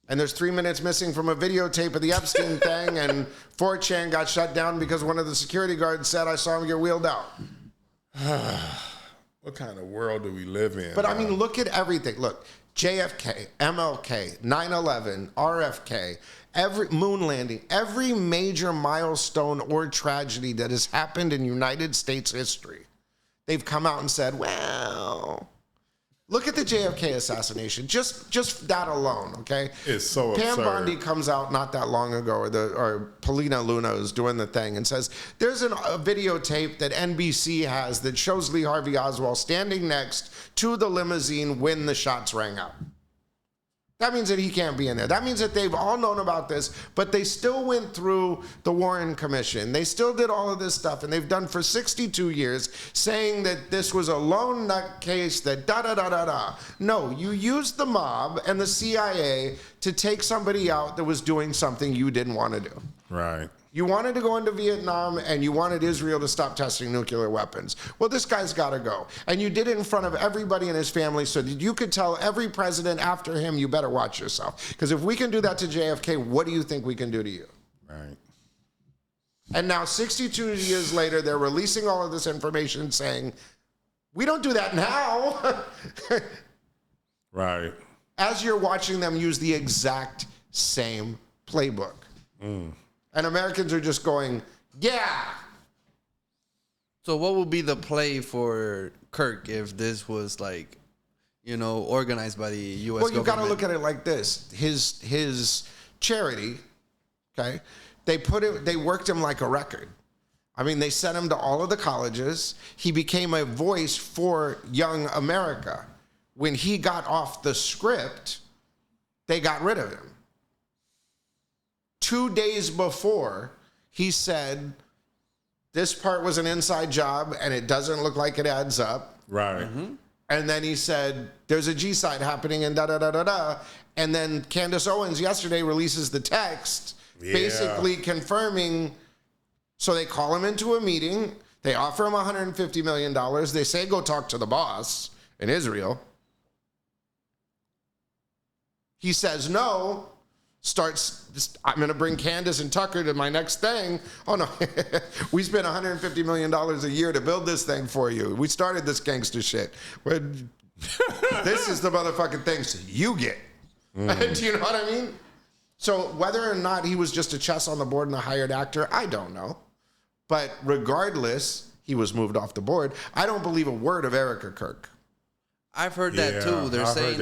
And there's 3 minutes missing from a videotape of the Epstein thing, and 4chan got shut down because one of the security guards said, I saw him get wheeled out. What kind of world do we live in? But I mean, look at everything. Look, JFK, MLK, 9/11, RFK, every moon landing, every major milestone or tragedy that has happened in United States history, they've come out and said, well, look at the JFK assassination. Just that alone, okay? It's so Pam absurd. Bondi comes out not that long ago, or Paulina Luna is doing the thing and says, there's a videotape that NBC has that shows Lee Harvey Oswald standing next to the limousine when the shots rang out. That means that he can't be in there. That means that they've all known about this, but they still went through the Warren Commission. They still did all of this stuff, and they've done for 62 years, saying that this was a lone nut case that da-da-da-da-da. No, you used the mob and the CIA to take somebody out that was doing something you didn't want to do. Right. You wanted to go into Vietnam, and you wanted Israel to stop testing nuclear weapons. Well, this guy's got to go. And you did it in front of everybody in his family so that you could tell every president after him, you better watch yourself. Because if we can do that to JFK, what do you think we can do to you? Right. And now, 62 years later, they're releasing all of this information saying, we don't do that now. Right. As you're watching them use the exact same playbook. And Americans are just going, yeah. So what would be the play for Kirk if this was like, organized by the U.S. Well, you got to government? look at it like this. His charity, okay, they worked him like a record. I mean, they sent him to all of the colleges. He became a voice for young America. When he got off the script, they got rid of him. 2 days before, he said, this part was an inside job and it doesn't look like it adds up. Right. Mm-hmm. And then he said, there's a G-side happening and da-da-da-da-da. And then Candace Owens yesterday releases the text basically confirming. So they call him into a meeting. They offer him $150 million. They say, go talk to the boss in Israel. He says no. I'm going to bring Candace and Tucker to my next thing. Oh, no. We spent $150 million a year to build this thing for you. We started this gangster shit. This is the motherfucking things you get. Do you know what I mean? So whether or not he was just a chess on the board and a hired actor, I don't know. But regardless, he was moved off the board. I don't believe a word of Erica Kirk. I've heard that too. They're saying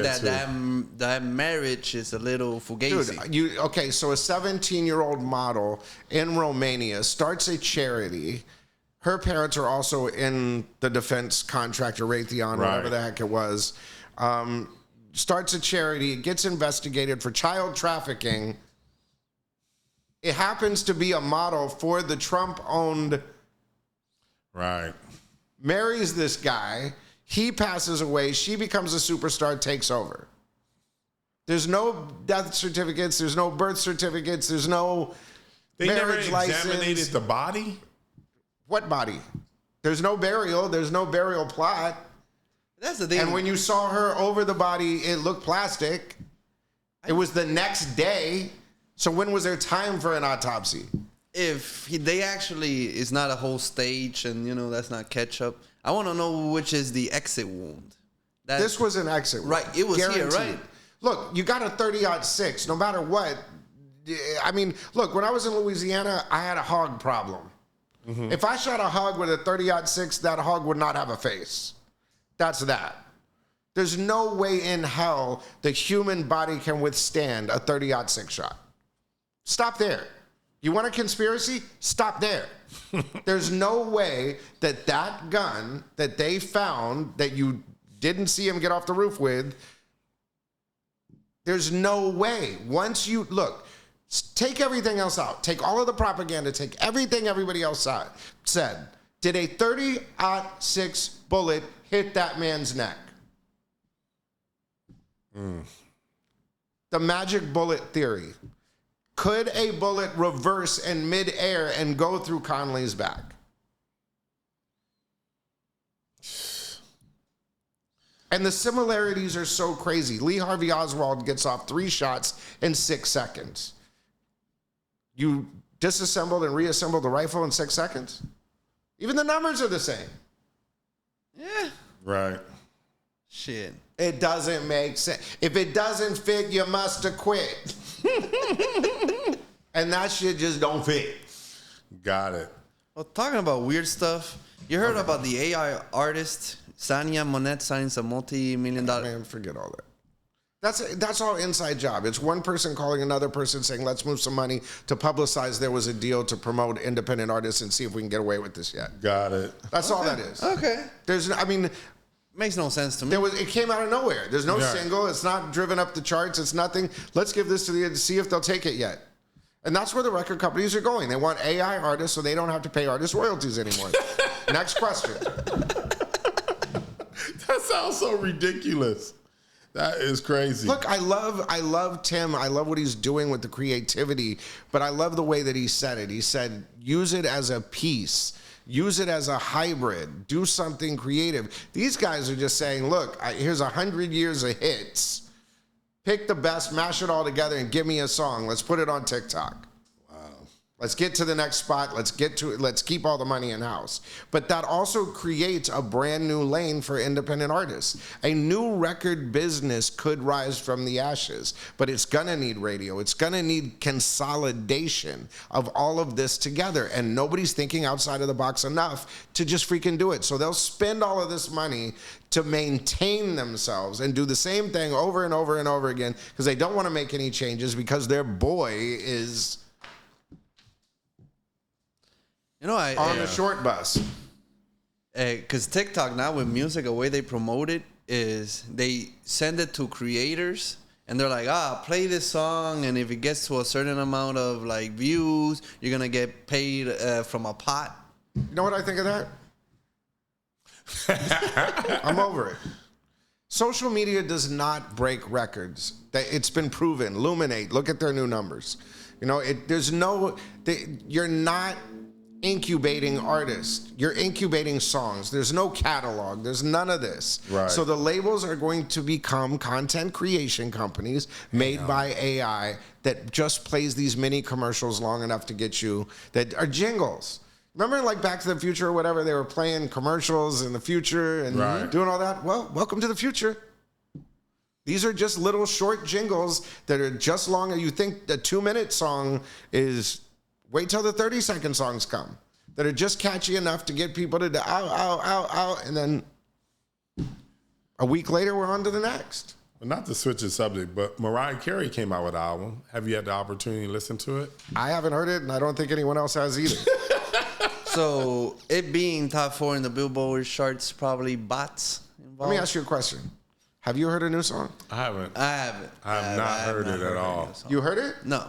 that marriage is a little fugazi. Dude, so a 17-year-old model in Romania starts a charity. Her parents are also in the defense contractor, Raytheon, whatever the heck it was. Starts a charity. It gets investigated for child trafficking. It happens to be a model for the Trump-owned. Right. Marries this guy. He passes away. She becomes a superstar, takes over. There's no death certificates. There's no birth certificates. There's no marriage license. They never examined the body? What body? There's no burial. There's no burial plot. That's the thing. And when you saw her over the body, it looked plastic. It was the next day. So when was there time for an autopsy? If they actually is not a whole stage and, that's not ketchup, I want to know which is the exit wound. This was an exit wound. Right. It was guaranteed. Here, right? Look, you got a 30-06, no matter what. I mean, look, when I was in Louisiana, I had a hog problem. Mm-hmm. If I shot a hog with a 30-06, that hog would not have a face. That's that. There's no way in hell the human body can withstand a 30-06 shot. Stop there. You want a conspiracy? Stop there. There's no way that gun that they found that you didn't see him get off the roof with, there's no way. Once you, look, take everything else out. Take all of the propaganda. Take everything everybody else said. Did a 30-06 bullet hit that man's neck? The magic bullet theory. Could a bullet reverse in midair and go through Conley's back? And the similarities are so crazy. Lee Harvey Oswald gets off 3 shots in 6 seconds. You disassembled and reassembled the rifle in 6 seconds? Even the numbers are the same. Yeah. Right. Shit. It doesn't make sense. If it doesn't fit, you must have quit. And that shit just don't fit. Got it. Well, talking about weird stuff, you heard about the AI artist Sania Monet signs a multi-million-dollar. Man, forget all that. That's all inside job. It's one person calling another person saying, let's move some money to publicize there was a deal to promote independent artists and see if we can get away with this yet. Got it. That's all that is. Okay. Makes no sense to me. It came out of nowhere. There's no single. It's not driven up the charts. It's nothing. Let's give this to see if they'll take it yet. And that's where the record companies are going. They want AI artists so they don't have to pay artists royalties anymore. Next question. That sounds so ridiculous. That is crazy. Look, I love Tim. I love what he's doing with the creativity, but I love the way that he said it. He said, use it as a piece. Use it as a hybrid. Do something creative. These guys are just saying, look, here's 100 years of hits. Pick the best, mash it all together, and give me a song. Let's put it on TikTok. Wow. Let's get to the next spot. Let's get to it. Let's keep all the money in-house. But that also creates a brand new lane for independent artists. A new record business could rise from the ashes, but it's going to need radio. It's going to need consolidation of all of this together, and nobody's thinking outside of the box enough to just freaking do it. So they'll spend all of this money to maintain themselves and do the same thing over and over and over again because they don't want to make any changes because their boy is on the short bus. Because TikTok now with music, the way they promote it is they send it to creators and they're like, play this song, and if it gets to a certain amount of views, you're gonna get paid from a pot. You know what I think of that? I'm over it. Social media does not break records. It's been proven. Luminate, look at their new numbers. You're not incubating artists. You're incubating songs. There's no catalog. There's none of this. Right. So the labels are going to become content creation companies made by AI that just plays these mini commercials long enough to get you, that are jingles. Remember Back to the Future or whatever, they were playing commercials in the future and doing all that? Well, welcome to the future. These are just little short jingles that are just long. You think the 2-minute song is, wait till the 30-second songs come, that are just catchy enough to get people to ow, ow, ow, ow, and then a week later we're on to the next. Well, not to switch the subject, but Mariah Carey came out with an album. Have you had the opportunity to listen to it? I haven't heard it, and I don't think anyone else has either. So it being top 4 in the Billboard charts, probably bots involved. Let me ask you a question. Have you heard a new song? I haven't. I haven't. I have not heard it at all. You heard it? No.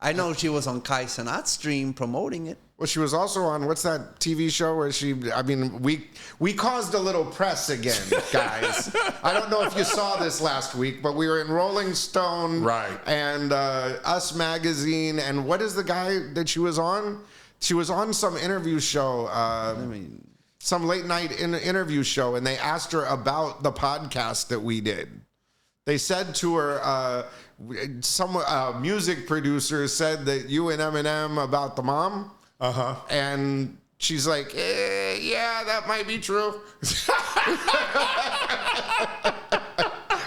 I know she was on Kai Cenat's stream promoting it. Well, she was also on, what's that TV show where we caused a little press again, guys. I don't know if you saw this last week, but we were in Rolling Stone. Right. And Us Magazine. And what is the guy that she was on? She was on some interview show. Some late night interview show, and they asked her about the podcast that we did. They said to her, some music producer said that you and Eminem about the mom. Uh-huh. And she's like, yeah, that might be true.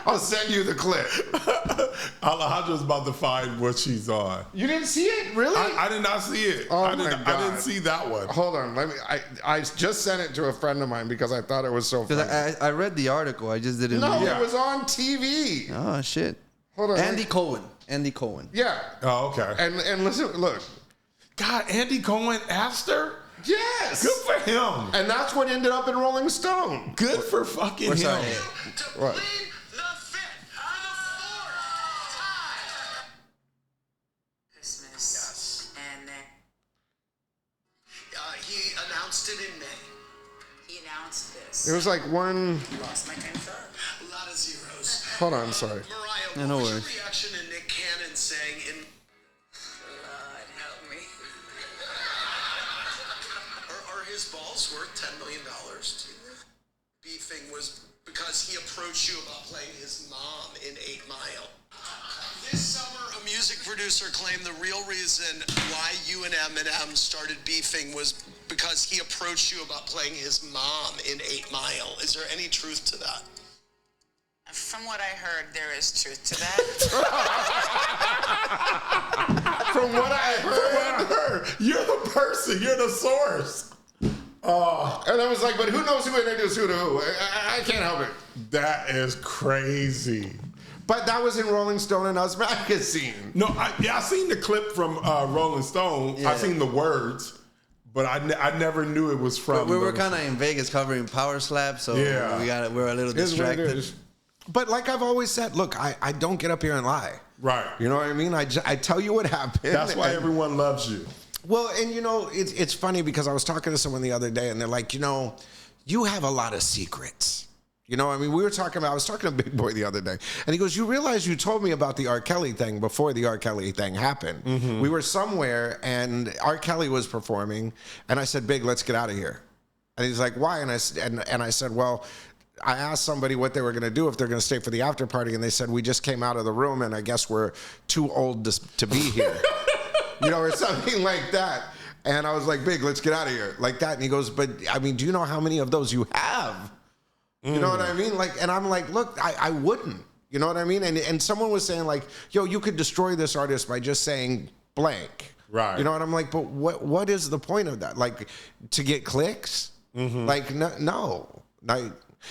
I'll send you the clip. Alejandro's about to find what she's on. You didn't see it? Really? I did not see it. Oh I my God. I didn't see that one. Hold on. I just sent it to a friend of mine because I thought it was so funny. I read the article. I just didn't No, read it was on TV. Oh, shit. Hold on. Andy Cohen. Yeah. Oh, okay. And listen, look. God, Andy Cohen asked her? Yes. Good for him. And that's what ended up in Rolling Stone. Good for fucking him. What? Christmas. Yes. And then he announced it in May. He announced this. It was like one. Lost my train of thought. A lot of zeros. Hold on, sorry. Mariah, what was your reaction to Nick Cannon saying in God help me. Are his balls worth $10 million to you? Beefing was because he approached you about playing his mom in 8 Mile. This summer, a music producer claimed the real reason why you and Eminem started beefing was because he approached you about playing his mom in 8 Mile. Is there any truth to that? From what I heard, there is truth to that. From what I heard. You're the person. You're the source. And I was like, but who knows who introduced who to who? I can't help it. That is crazy. But that was in Rolling Stone and Us Magazine. No, I seen the clip from Rolling Stone. Yeah. I seen the words, but I never knew it was from. We were kind of in Vegas covering Power Slap, so yeah. we're a little distracted. But like I've always said, look, I don't get up here and lie. Right. You know what I mean? I tell you what happened. That's why everyone loves you. Well, and you know, it's funny because I was talking to someone the other day and they're like, you know, you have a lot of secrets. You know, I mean, I was talking to Big Boy the other day and he goes, you realize you told me about the R. Kelly thing before the R. Kelly thing happened. Mm-hmm. We were somewhere and R. Kelly was performing and I said, Big, let's get out of here. And he's like, why? And I said, well, I asked somebody what they were going to do if they're going to stay for the after party. And they said, we just came out of the room and I guess we're too old to be here. You know, or something like that. And I was like, Big, let's get out of here. Like that. And he goes, but I mean, do you know how many of those you have? You know what I mean? Like, and I'm like, look, I wouldn't. You know what I mean? And someone was saying like, yo, you could destroy this artist by just saying blank. Right. You know, and I'm like, but what is the point of that? Like, to get clicks? Mm-hmm. Like, no. Like,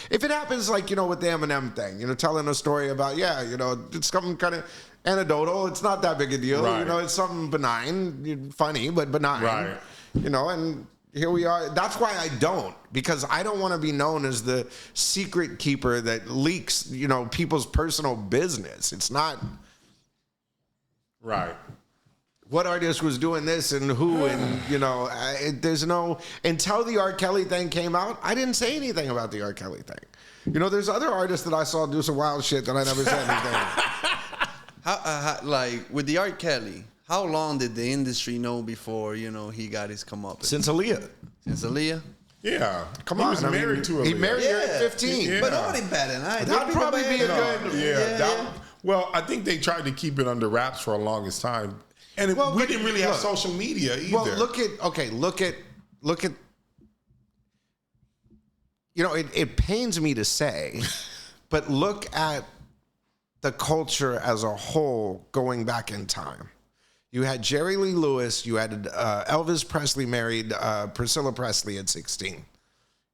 if it happens like, you know, with the Eminem thing, you know, telling a story about, yeah, you know, it's something kind of anecdotal. It's not that big a deal. Right. You know, it's something benign, funny, but benign. Right. You know, and here we are. That's why I don't, because I don't want to be known as the secret keeper that leaks, you know, people's personal business. It's not. Right. What artist was doing this and who, and you know, there's no, until the R. Kelly thing came out, I didn't say anything about the R. Kelly thing. You know, there's other artists that I saw do some wild shit that I never said anything. How like with the R. Kelly, how long did the industry know before, you know, he got his comeuppance? Since Aaliyah. Since Aaliyah? Yeah. Come on. He was married to Aaliyah. He married her at 15. Yeah. But nobody batted an eye. That'd probably be a good. Yeah. Well, I think they tried to keep it under wraps for the longest time. And we didn't really have social media either. Well, look at, you know, it pains me to say, but look at the culture as a whole going back in time. You had Jerry Lee Lewis, you had Elvis Presley married Priscilla Presley at 16.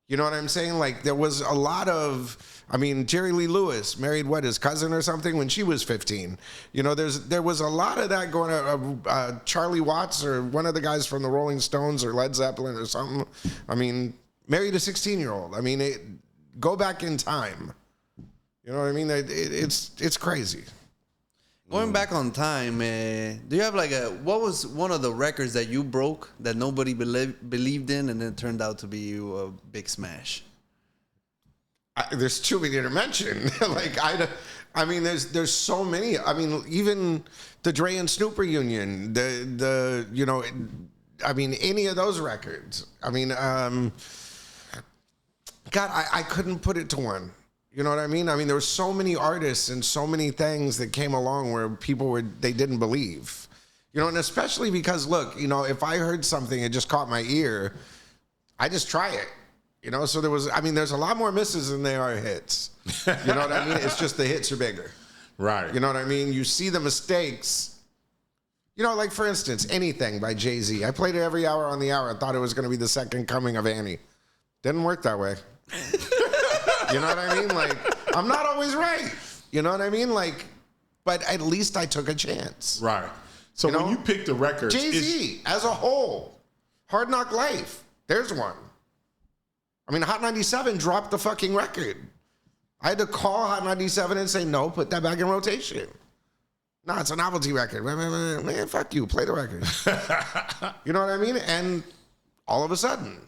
You know what I'm saying? Like there was a lot of, I mean, Jerry Lee Lewis married his cousin or something when she was 15. You know, there was a lot of that going on. Charlie Watts or one of the guys from the Rolling Stones or Led Zeppelin or something. I mean, married a 16-year-old. I mean, go back in time. You know what I mean? It's crazy. Going back on time, do you have what was one of the records that you broke that nobody believed in and it turned out to be a big smash? There's too many to mention. I mean, there's so many. I mean, even the Dre and Snoop reunion, I mean, any of those records. I mean, God, I couldn't put it to one. You know what I mean? I mean, there were so many artists and so many things that came along where they didn't believe. You know, and especially because, look, you know, if I heard something, it just caught my ear, I just try it. You know, so there's a lot more misses than there are hits. You know what I mean? It's just the hits are bigger. Right. You know what I mean? You see the mistakes. You know, like, for instance, Anything by Jay-Z. I played it every hour on the hour. I thought it was going to be the second coming of Annie. Didn't work that way. You know what I mean? Like, I'm not always right. You know what I mean? Like, but at least I took a chance. Right. So when you picked the records, Jay-Z as a whole, Hard Knock Life, there's one. I mean, Hot 97 dropped the fucking record. I had to call Hot 97 and say, no, put that back in rotation. No, it's a novelty record. Man, fuck you, play the record. You know what I mean? And all of a sudden,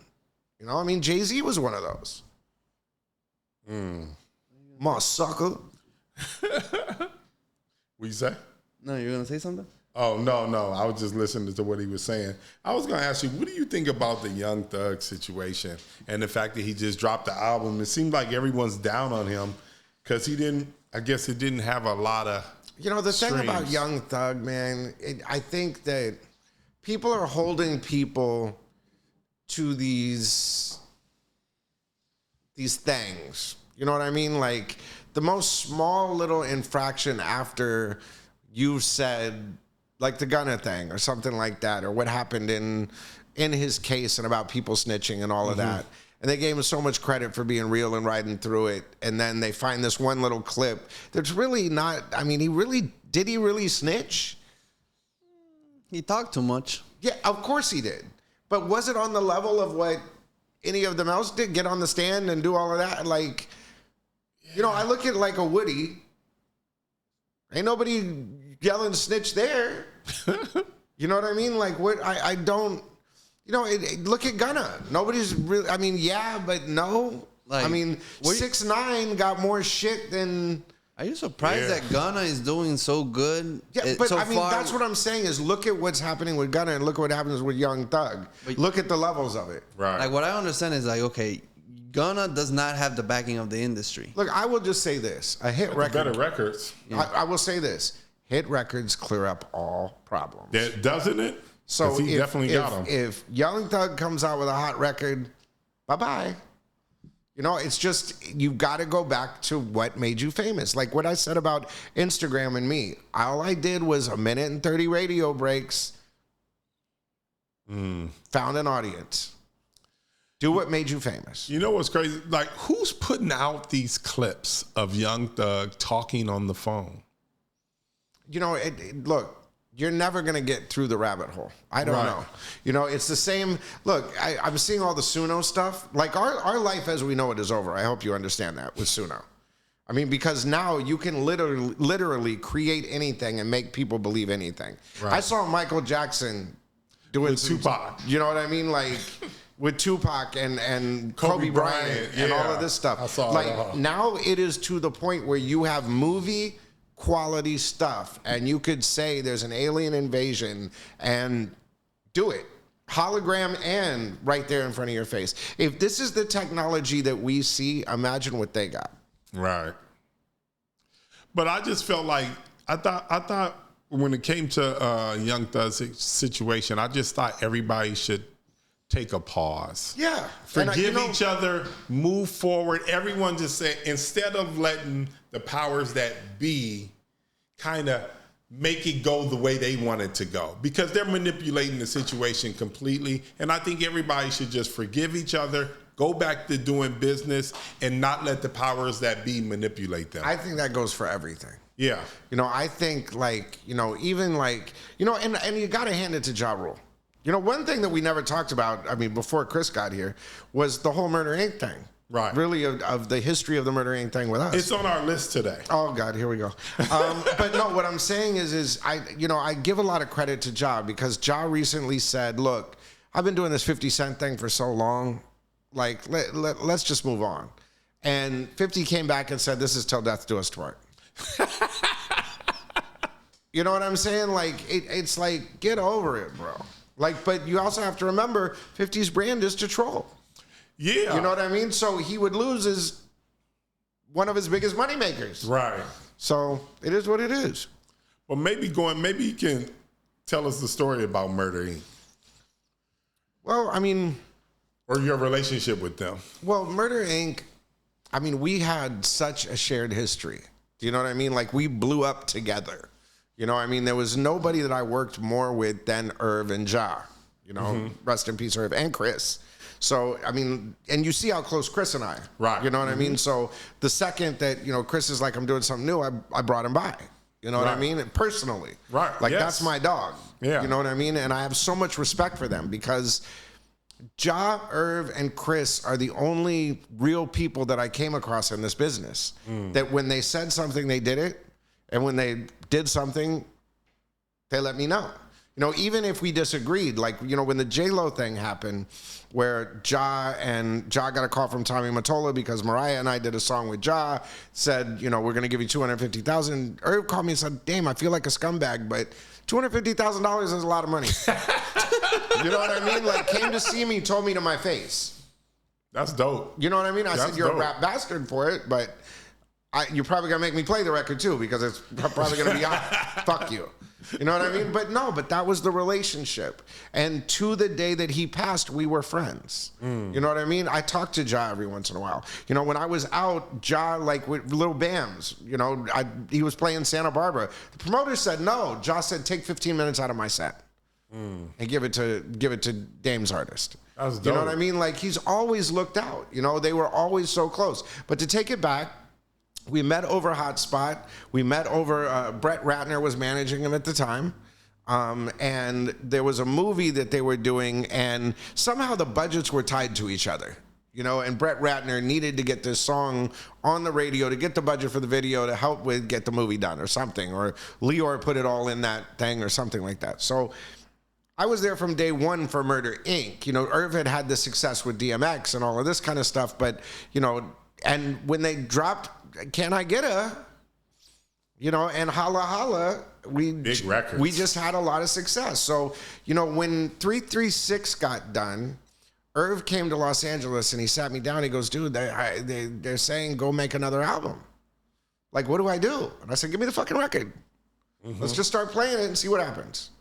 you know, I mean, Jay-Z was one of those. My sucker. What you say? No, you were going to say something? Oh, no. I was just listening to what he was saying. I was going to ask you, what do you think about the Young Thug situation and the fact that he just dropped the album? It seemed like everyone's down on him because it didn't have a lot of You know, the streams. thing about Young Thug, man, I think that people are holding people to these things. You know what I mean? Like the most small little infraction after you've said, like the Gunna thing or something like that, or what happened in his case and about people snitching and all of that. And they gave him so much credit for being real and riding through it. And then they find this one little clip that's really not, I mean, did he really snitch? He talked too much. Yeah, of course he did. But was it on the level of what any of them else did? Get on the stand and do all of that? Like, you know, I look at like a Woody. Ain't nobody yelling snitch there. You know what I mean? Like, what? I don't, you know, look at Gunna. Nobody's really, I mean, yeah, but no. Like, I mean, 6ix9ine got more shit than... Are you surprised that Gunna is doing so good? Yeah, but so I mean, that's what I'm saying is look at what's happening with Gunna and look at what happens with Young Thug. Look at the levels of it. Right. Like, what I understand is like, okay, Gunna does not have the backing of the industry. Look, I will just say this. A hit record. Better records. I will say this. Hit records clear up all problems. Doesn't it? So he definitely got them. If Young Thug comes out with a hot record, bye-bye. You know, it's just, you've got to go back to what made you famous. Like what I said about Instagram and me. All I did was 1 minute and 30 radio breaks. Found an audience. Do what made you famous. You know what's crazy? Like, who's putting out these clips of Young Thug talking on the phone? You know, look, you're never going to get through the rabbit hole. I don't know. You know, it's the same. Look, I'm seeing all the Suno stuff. Like, our life as we know it is over. I hope you understand that with Suno. I mean, because now you can literally create anything and make people believe anything. Right. I saw Michael Jackson doing Tupac. You know what I mean? Like, with Tupac and Kobe Bryant and all of this stuff. I saw like, now it is to the point where you have movie quality stuff and you could say there's an alien invasion and do it hologram and right there in front of your face. If this is the technology that we see, imagine what they got. Right. But I just felt like I thought when it came to Young Thug's situation, I just thought everybody should take a pause. Yeah. Forgive each other, move forward. Everyone just say, instead of letting the powers that be kind of make it go the way they want it to go, because they're manipulating the situation completely. And I think everybody should just forgive each other, go back to doing business and not let the powers that be manipulate them. I think that goes for everything. Yeah. You know, I think like, you know, even like, you know, and you got to hand it to Ja Rule. You know, one thing that we never talked about, I mean, before Chris got here, was the whole Murder Inc. thing. Right. Really, of the history of the Murder Inc. thing with us. It's on our list today. Oh, God, here we go. But no, what I'm saying is I give a lot of credit to Ja, because Ja recently said, look, I've been doing this 50 Cent thing for so long. Like, let's just move on. And 50 came back and said, this is till death do us part. You know what I'm saying? Like, it's like, get over it, bro. Like, but you also have to remember 50's brand is to troll. Yeah. You know what I mean? So he would lose one of his biggest moneymakers. Right. So it is what it is. Well, maybe you can tell us the story about Murder Inc. Well, I mean, or your relationship with them. Well, Murder Inc., I mean, we had such a shared history. Do you know what I mean? Like, we blew up together. You know, I mean, there was nobody that I worked more with than Irv and Ja. You know, rest in peace, Irv, and Chris. So, I mean, and you see how close Chris and I, right? You know what I mean? So the second that, you know, Chris is like, I'm doing something new, I brought him by. You know what I mean? And personally. Right. Like, that's my dog. Yeah. You know what I mean? And I have so much respect for them, because Ja, Irv, and Chris are the only real people that I came across in this business. That when they said something, they did it. And when they did something, they let me know. You know, even if we disagreed, like, you know, when the J-Lo thing happened, where Ja got a call from Tommy Mottola because Mariah and I did a song with Ja, said, you know, we're going to give you $250,000. Irv called me and said, damn, I feel like a scumbag, but $250,000 is a lot of money. You know what I mean? Like, came to see me, told me to my face. That's dope. You know what I mean? I That's said, you're dope. a rap bastard for it, but you're probably going to make me play the record too, because it's probably going to be out. Fuck you. You know what I mean? But that was the relationship. And to the day that he passed, we were friends. You know what I mean? I talk to Ja every once in a while. You know, when I was out, Ja, like with Lil Bams, you know, he was playing Santa Barbara. The promoter said no. Ja said, take 15 minutes out of my set and give it to Dame's artist. That's dope. You know what I mean? Like, he's always looked out. You know, they were always so close. But to take it back, we met over Hotspot. We met over, Brett Ratner was managing him at the time. And there was a movie that they were doing, and somehow the budgets were tied to each other. You know, and Brett Ratner needed to get this song on the radio to get the budget for the video to help with get the movie done or something. Or Leor put it all in that thing or something like that. So I was there from day one for Murder Inc. You know, Irv had the success with DMX and all of this kind of stuff. But, you know, and when they dropped Can I Get A, you know, and Holla Holla, big records. We just had a lot of success. So, you know, when 336 got done, Irv came to Los Angeles and he sat me down. He goes, dude, they're saying go make another album. Like, what do I do? And I said, give me the fucking record. Let's just start playing it and see what happens.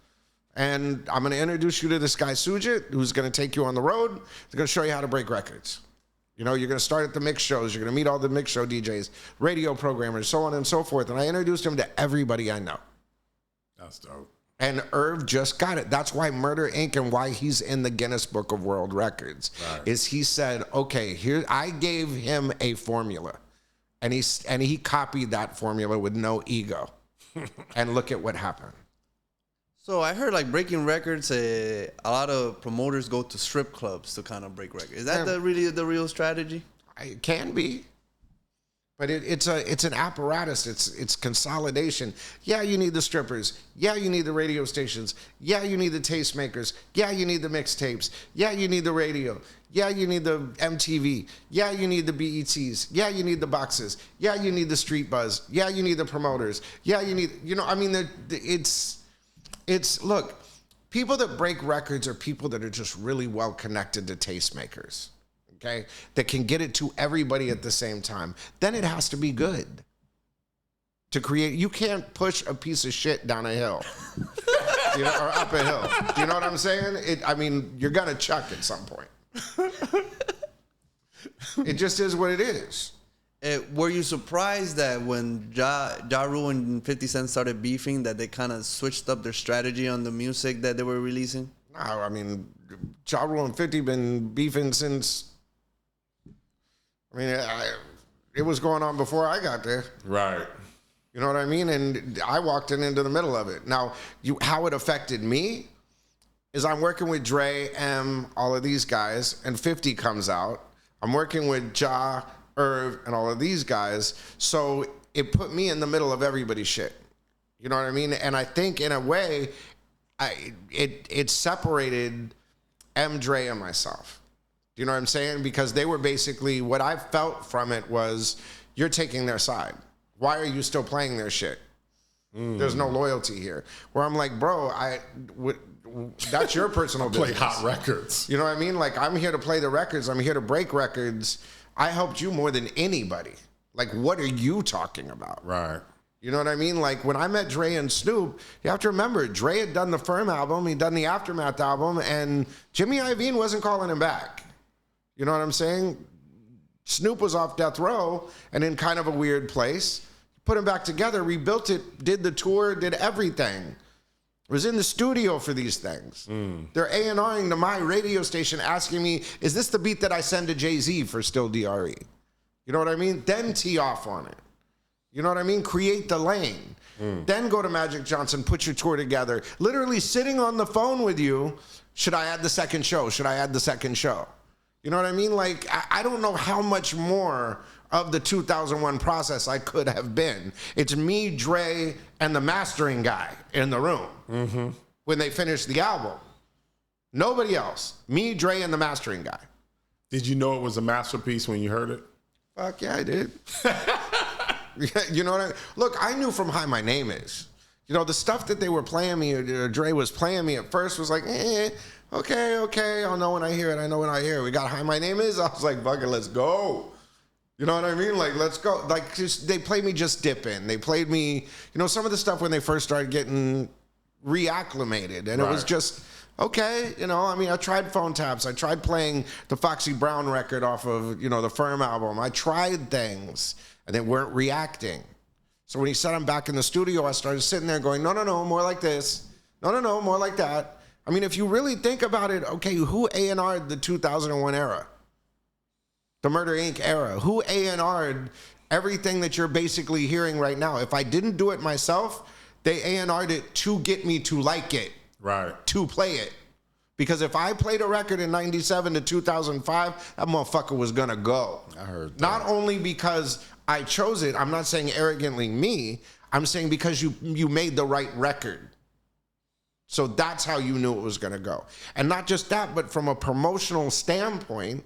And I'm going to introduce you to this guy, Sujit, who's going to take you on the road. He's going to show you how to break records. You know, you're going to start at the mix shows. You're going to meet all the mix show DJs, radio programmers, so on and so forth. And I introduced him to everybody I know. That's dope. And Irv just got it. That's why Murder Inc. and why he's in the Guinness Book of World Records is he said, okay, here, I gave him a formula. And he copied that formula with no ego. And look at what happened. So I heard, like, breaking records, a lot of promoters go to strip clubs to kind of break records. Is that really the real strategy? It can be. But it's an apparatus. It's consolidation. Yeah, you need the strippers. Yeah, you need the radio stations. Yeah, you need the tastemakers. Yeah, you need the mixtapes. Yeah, you need the radio. Yeah, you need the MTV. Yeah, you need the BETs. Yeah, you need the boxes. Yeah, you need the street buzz. Yeah, you need the promoters. Yeah, you need, you know, I mean, look, people that break records are people that are just really well connected to tastemakers. Okay, that can get it to everybody at the same time. Then it has to be good to create. You can't push a piece of shit down a hill, you know, or up a hill. Do you know what I'm saying? I mean, you're gonna chuck at some point. It just is what it is. Were you surprised that when Ja Rule and 50 Cent started beefing, that they kind of switched up their strategy on the music that they were releasing? No, I mean, Ja Rule and 50 been beefing since I mean, it was going on before I got there. Right. You know what I mean? And I walked into the middle of it. Now, how it affected me is I'm working with Dre, M, all of these guys, and 50 comes out. I'm working with Ja, Irv, and all of these guys. So it put me in the middle of everybody's shit. You know what I mean? And I think in a way, it separated M, Dre, and myself. Do you know what I'm saying? Because they were basically, what I felt from it was, you're taking their side. Why are you still playing their shit? There's no loyalty here. Where I'm like, bro, that's your personal business. Play hot records. You know what I mean? Like, I'm here to play the records. I'm here to break records. I helped you more than anybody. Like, what are you talking about? Right. You know what I mean? Like, when I met Dre and Snoop, you have to remember, Dre had done the Firm album, he'd done the Aftermath album, and Jimmy Iovine wasn't calling him back. You know what I'm saying? Snoop was off death row and in kind of a weird place. Put him back together, rebuilt it, did the tour, did everything. Was in the studio for these things. They're A&Ring to my radio station asking me, is this the beat that I send to Jay-Z for Still DRE? You know what I mean? Then tee off on it. You know what I mean? Create the lane. Then go to Magic Johnson, put your tour together. Literally sitting on the phone with you, should I add the second show? Should I add the second show? You know what I mean? Like, I don't know how much more of the 2001 process I could have been. It's me, Dre, and the mastering guy in the room when they finished the album. Nobody else. Me, Dre, and the mastering guy. Did you know it was a masterpiece when you heard it? Fuck yeah, I did. You know what I mean? Look, I knew from Hi My Name Is. You know, the stuff that they were playing me, or Dre was playing me at first was like, okay, I'll know when I hear it. We got Hi My Name Is. I was like, fuck it, let's go. You know what I mean? Like, let's go. Like, they played me Just Dippin'. They played me, you know, some of the stuff when they first started getting reacclimated. And it was just, okay, you know, I mean, I tried Phone Taps. I tried playing the Foxy Brown record off of, you know, the Firm album. I tried things, and they weren't reacting. So when he said I'm back in the studio, I started sitting there going, no, more like this. No, more like that. I mean, if you really think about it, okay, who A&R'd the 2001 era? The Murder Inc. era. Who A&R'd everything that you're basically hearing right now? If I didn't do it myself, they A&R'd it to get me to like it. Right. To play it. Because if I played a record in 97 to 2005, that motherfucker was going to go. I heard that. Not only because I chose it, I'm not saying arrogantly me, I'm saying because you made the right record. So that's how you knew it was going to go. And not just that, but from a promotional standpoint,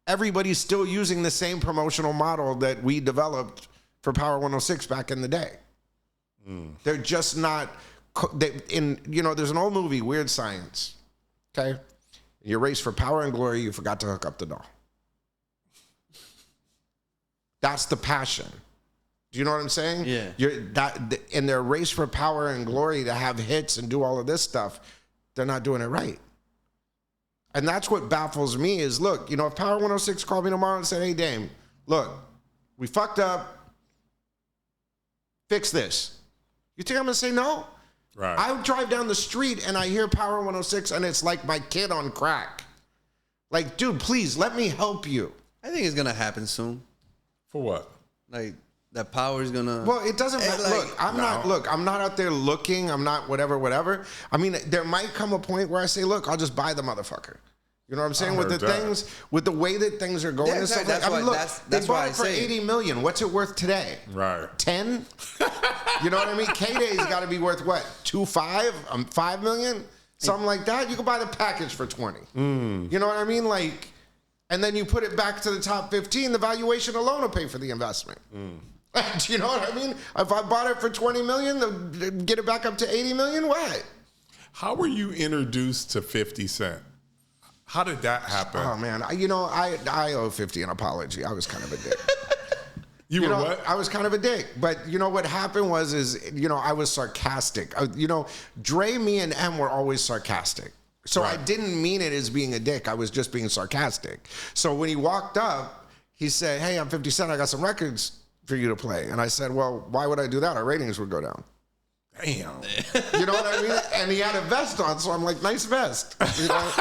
everybody's still using the same promotional model that we developed for Power 106 back in the day. They're just not, you know, there's an old movie, Weird Science, okay? In your race for power and glory, you forgot to hook up the doll. That's the passion. Do you know what I'm saying? Yeah. In their race for power and glory to have hits and do all of this stuff, they're not doing it right. And that's what baffles me is, look, you know, if Power 106 called me tomorrow and said, hey, Dame, look, we fucked up. Fix this. You think I'm going to say no? Right. I drive down the street and I hear Power 106 and it's like my kid on crack. Like, dude, please, let me help you. I think it's going to happen soon. For what? Like, that power is going to... Well, it doesn't matter. Like, I'm not out there looking. I'm not whatever. I mean, there might come a point where I say, look, I'll just buy the motherfucker. You know what I'm saying? With the things, with the way that things are going and stuff like that. I mean, look, they bought it for $80 million. What's it worth today? Right. 10? You know what I mean? K-Day's got to be worth what? 2.5? $5 million? Something like that. You can buy the package for 20. You know what I mean? Like, and then you put it back to the top 15, the valuation alone will pay for the investment. Do you know what I mean? If I bought it for 20 million, get it back up to 80 million, what? How were you introduced to 50 Cent? How did that happen? Oh, man. I owe 50 an apology. I was kind of a dick. You were what? I was kind of a dick. But, you know, what happened was, I was sarcastic. Dre, me, and M were always sarcastic. So I didn't mean it as being a dick. I was just being sarcastic. So when he walked up, he said, hey, I'm 50 Cent. I got some records for you to play. And I said, well, why would I do that? Our ratings would go down. Damn. You know what I mean? And he had a vest on, so I'm like, nice vest. You know?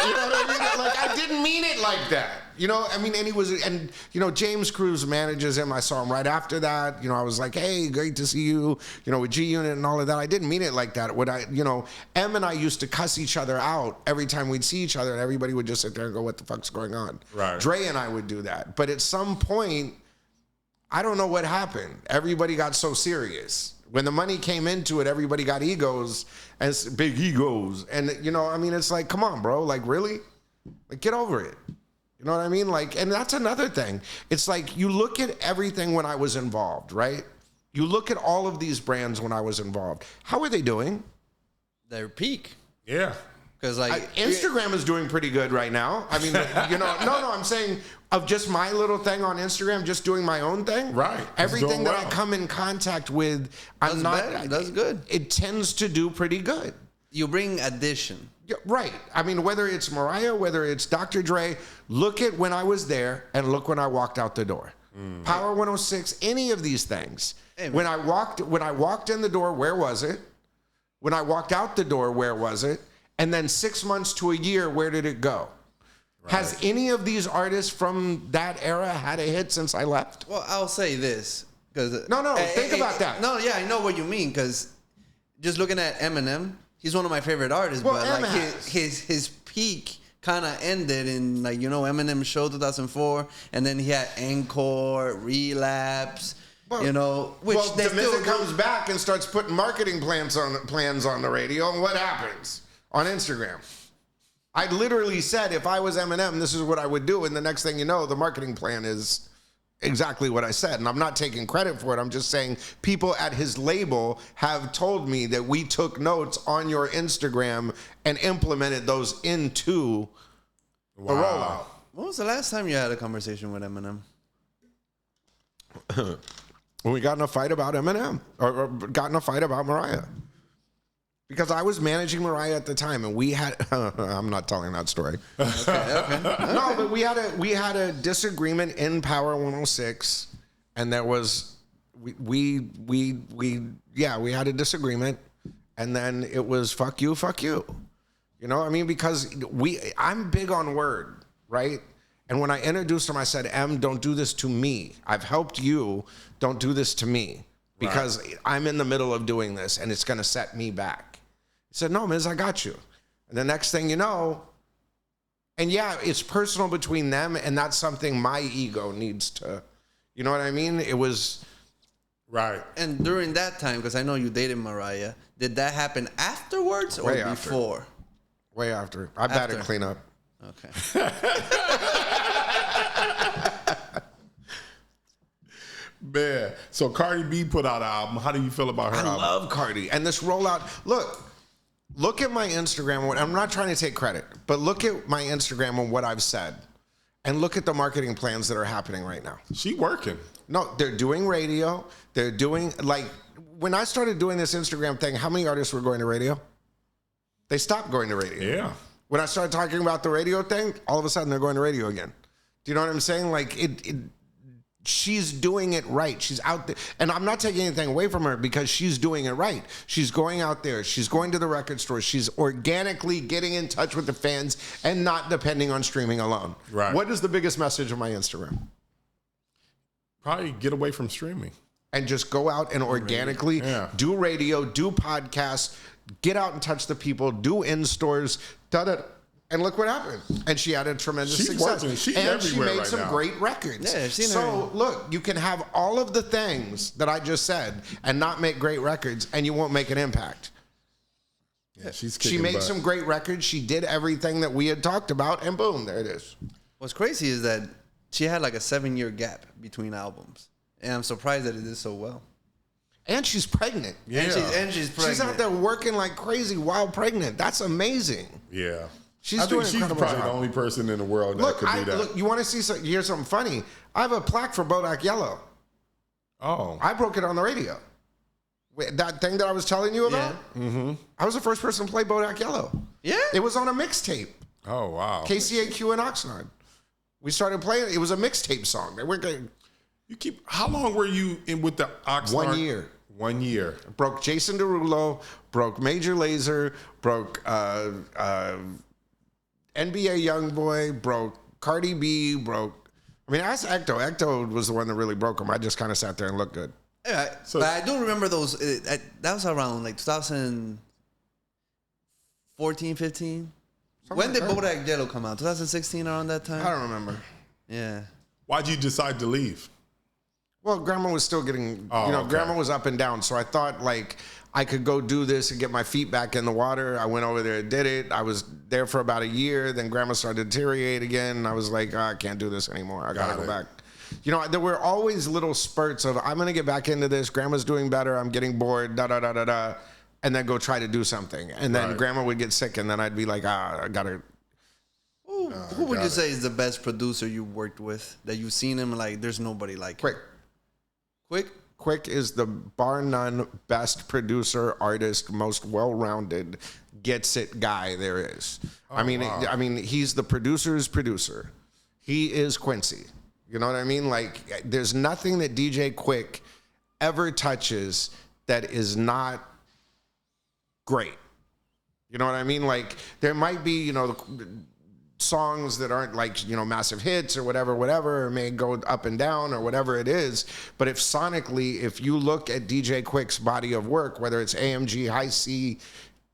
You know what I mean? Like, I didn't mean it like that. You know, I mean, and James Cruz manages him. I saw him right after that. You know, I was like, hey, great to see you, with G Unit and all of that. I didn't mean it like that. M and I used to cuss each other out every time we'd see each other, and everybody would just sit there and go, what the fuck's going on? Right. Dre and I would do that. But at some point, I don't know what happened. Everybody got so serious. When the money came into it, everybody got egos, and big egos. And, it's like, come on, bro. Like, really? Like, get over it. You know what I mean? Like, and that's another thing. It's like, you look at everything when I was involved, right? You look at all of these brands when I was involved. How are they doing? Their peak. Yeah. Because Instagram is doing pretty good right now. I mean, I'm saying of just my little thing on Instagram, just doing my own thing. Right. Everything that I come in contact with, that's good. It tends to do pretty good. You bring addition. Yeah, right. I mean, whether it's Mariah, whether it's Dr. Dre, look at when I was there and look when I walked out the door. Power 106, any of these things. Hey, when I walked in the door, where was it? When I walked out the door, where was it? And then 6 months to a year, where did it go? Right. Has any of these artists from that era had a hit since I left? Well, I'll say this. Think about that. No, yeah, I know what you mean, because just looking at Eminem, he's one of my favorite artists, but like his peak kind of ended in Eminem Show 2004, and then he had Encore, Relapse, which Damizza comes back and starts putting marketing plans on the radio, and what happens on Instagram? I literally said, if I was Eminem, this is what I would do, and the next thing you know, the marketing plan is exactly what I said. And I'm not taking credit for it. I'm just saying people at his label have told me that we took notes on your Instagram and implemented those into the rollout. When was the last time you had a conversation with Eminem? When we got in a fight about Eminem, or got in a fight about Mariah. Because I was managing Mariah at the time, and we had I'm not telling that story. Okay. No, but we had a disagreement in Power 106, and there was we had a disagreement, and then it was fuck you. You know what I mean? Because I'm big on word, right? And when I introduced him, I said, M, don't do this to me. I've helped you. Don't do this to me. Because I'm in the middle of doing this, and it's going to set me back. He said, no, Miz, I got you. And the next thing you know, and yeah, it's personal between them, and that's something my ego needs to, you know what I mean? It was... Right. And during that time, because I know you dated Mariah, did that happen afterwards or before? Way after. I better clean up. Okay. Man, so Cardi B put out an album. How do you feel about her album? I love Cardi. And this rollout, look at my Instagram. I'm not trying to take credit, but look at my Instagram and what I've said. And look at the marketing plans that are happening right now. She working. No, they're doing radio. They're doing, when I started doing this Instagram thing, how many artists were going to radio? They stopped going to radio. Yeah. When I started talking about the radio thing, all of a sudden they're going to radio again. Do you know what I'm saying? She's doing it right. She's out there. And I'm not taking anything away from her because she's doing it right. She's going out there. She's going to the record store. She's organically getting in touch with the fans and not depending on streaming alone. Right. What is the biggest message of my Instagram? Probably get away from streaming. And just go out and organically do radio, do podcasts, get out and touch the people, do in-stores, and look what happened. And she had a tremendous success. And she made some great records. Yeah, I've seen her. So, look, you can have all of the things that I just said and not make great records, and you won't make an impact. Yeah, she made some great records. She did everything that we had talked about, and boom, there it is. What's crazy is that she had like a 7-year gap between albums. And I'm surprised that it did so well. And she's pregnant. Yeah. And she's pregnant. She's out there working like crazy while pregnant. That's amazing. Yeah. She's doing an incredible job. She's probably the only person in the world that could do that. Look, you want to see hear something funny? I have a plaque for Bodak Yellow. Oh. I broke it on the radio. That thing that I was telling you about? Yeah. Mm-hmm. I was the first person to play Bodak Yellow. Yeah? It was on a mixtape. Oh, wow. KCAQ and Oxnard. We started playing it. It was a mixtape song. How long were you in with the Oxnard? 1 year. 1 year. Broke Jason Derulo, broke Major Lazer, broke NBA Youngboy broke. Cardi B broke. I mean, ask Ecto. Ecto was the one that really broke him. I just kind of sat there and looked good. Yeah, but I do remember those. That was around like 2014, 15. When did Bodak Yellow come out? 2016, around that time? I don't remember. Yeah. Why'd you decide to leave? Well, Grandma was still getting, Grandma was up and down. So I thought, like, I could go do this and get my feet back in the water. I went over there and did it. I was there for about a year. Then Grandma started to deteriorate again. And I was like, I can't do this anymore. I got to go back. You know, there were always little spurts of, I'm going to get back into this. Grandma's doing better. I'm getting bored, da-da-da-da-da. And then go try to do something. And then Grandma would get sick. And then I'd be like, I got to. Who would you say is the best producer you worked with? That you've seen him, like, there's nobody like him? Quick is the bar none best producer, artist, most well-rounded, gets it guy there is. I mean, he's the producer's producer. He is Quincy. You know what I mean? Like, there's nothing that DJ Quick ever touches that is not great. You know what I mean? Like, there might be, songs that aren't like, massive hits or whatever, or may go up and down or whatever it is. But if sonically, if you look at DJ Quick's body of work, whether it's AMG, High C,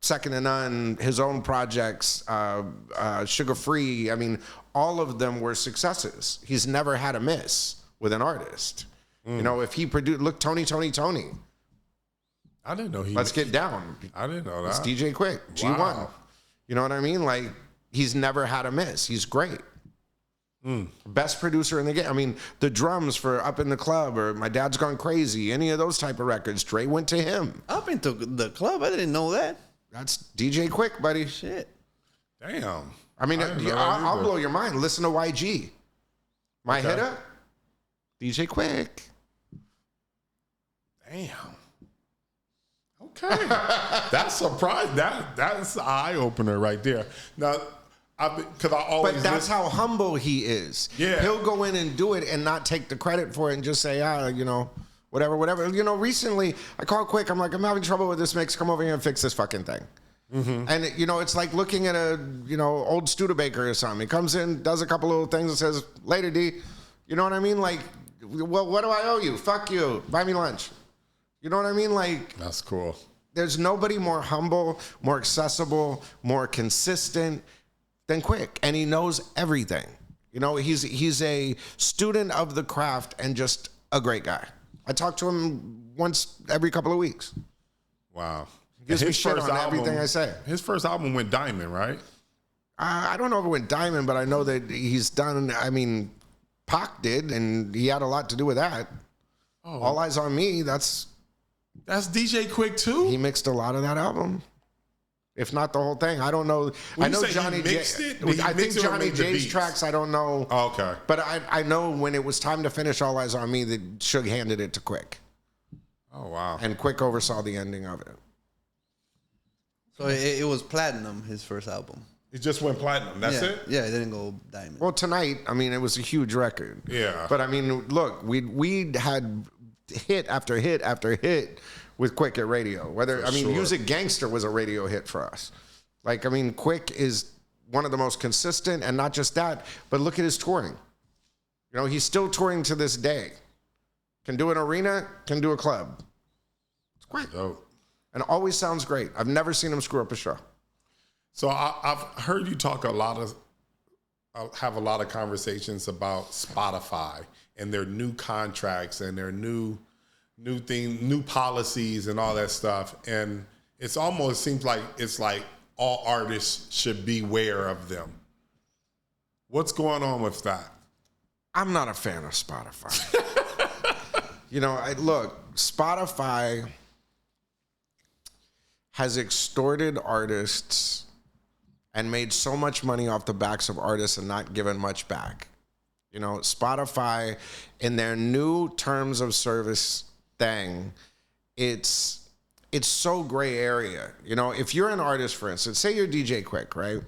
Second to None, his own projects, Sugar Free, I mean, all of them were successes. He's never had a miss with an artist. If he produced, look, Tony. I didn't know he. Let's Get Down. I didn't know that. It's DJ Quick, G1. Wow. You know what I mean? Like, he's never had a miss. He's great. Best producer in the game. I mean, the drums for Up in the Club or My Dad's Gone Crazy, any of those type of records, Dre went to him. Up into the club? I didn't know that. That's DJ Quick, buddy. Shit. Damn. I mean, I'll blow your mind. Listen to YG. My hitter, DJ Quick. Damn. Okay. That's surprising. That's an eye opener right there. Now, because I always. But that's how humble he is. Yeah. He'll go in and do it and not take the credit for it and just say, whatever. Recently I called Quick. I'm like, I'm having trouble with this mix. Come over here and fix this fucking thing. Mm-hmm. And it's like looking at a old Studebaker or something. He comes in, does a couple little things, and says, "Later, D." You know what I mean? Like, well, what do I owe you? Fuck you. Buy me lunch. You know what I mean? Like, that's cool. There's nobody more humble, more accessible, more consistent than Quick, and he knows everything. He's a student of the craft and just a great guy. I talk to him once every couple of weeks. Wow. He gives me shit on everything I say. His first album went diamond, right? I don't know if it went diamond, but I know that he's done, Pac did, and he had a lot to do with that. Oh. All Eyes on Me, that's DJ Quick too? He mixed a lot of that album. If not the whole thing. I don't know. When I know Johnny J. I think Johnny J's tracks, I don't know. Oh, okay. But I know when it was time to finish All Eyes on Me, that Suge handed it to Quick. Oh, wow. And Quick oversaw the ending of it. So it was platinum, his first album. It just went platinum. That's it? Yeah, it didn't go diamond. Well, Tonight, it was a huge record. Yeah. But look, we had hit after hit after hit with Quick at radio. Music Gangster was a radio hit for us. Quick is one of the most consistent, and not just that, but look at his touring. He's still touring to this day. Can do an arena, can do a club. It's great. Dope. And always sounds great. I've never seen him screw up a show. So I've heard you talk have a lot of conversations about Spotify and their new contracts and their new policies and all that stuff. And it's almost seems like it's like all artists should beware of them. What's going on with that? I'm not a fan of Spotify. Look, Spotify has extorted artists and made so much money off the backs of artists and not given much back. Spotify, in their new terms of service thing, it's it's so gray area. You know, if you're an artist, for instance, say you're DJ Quick, right?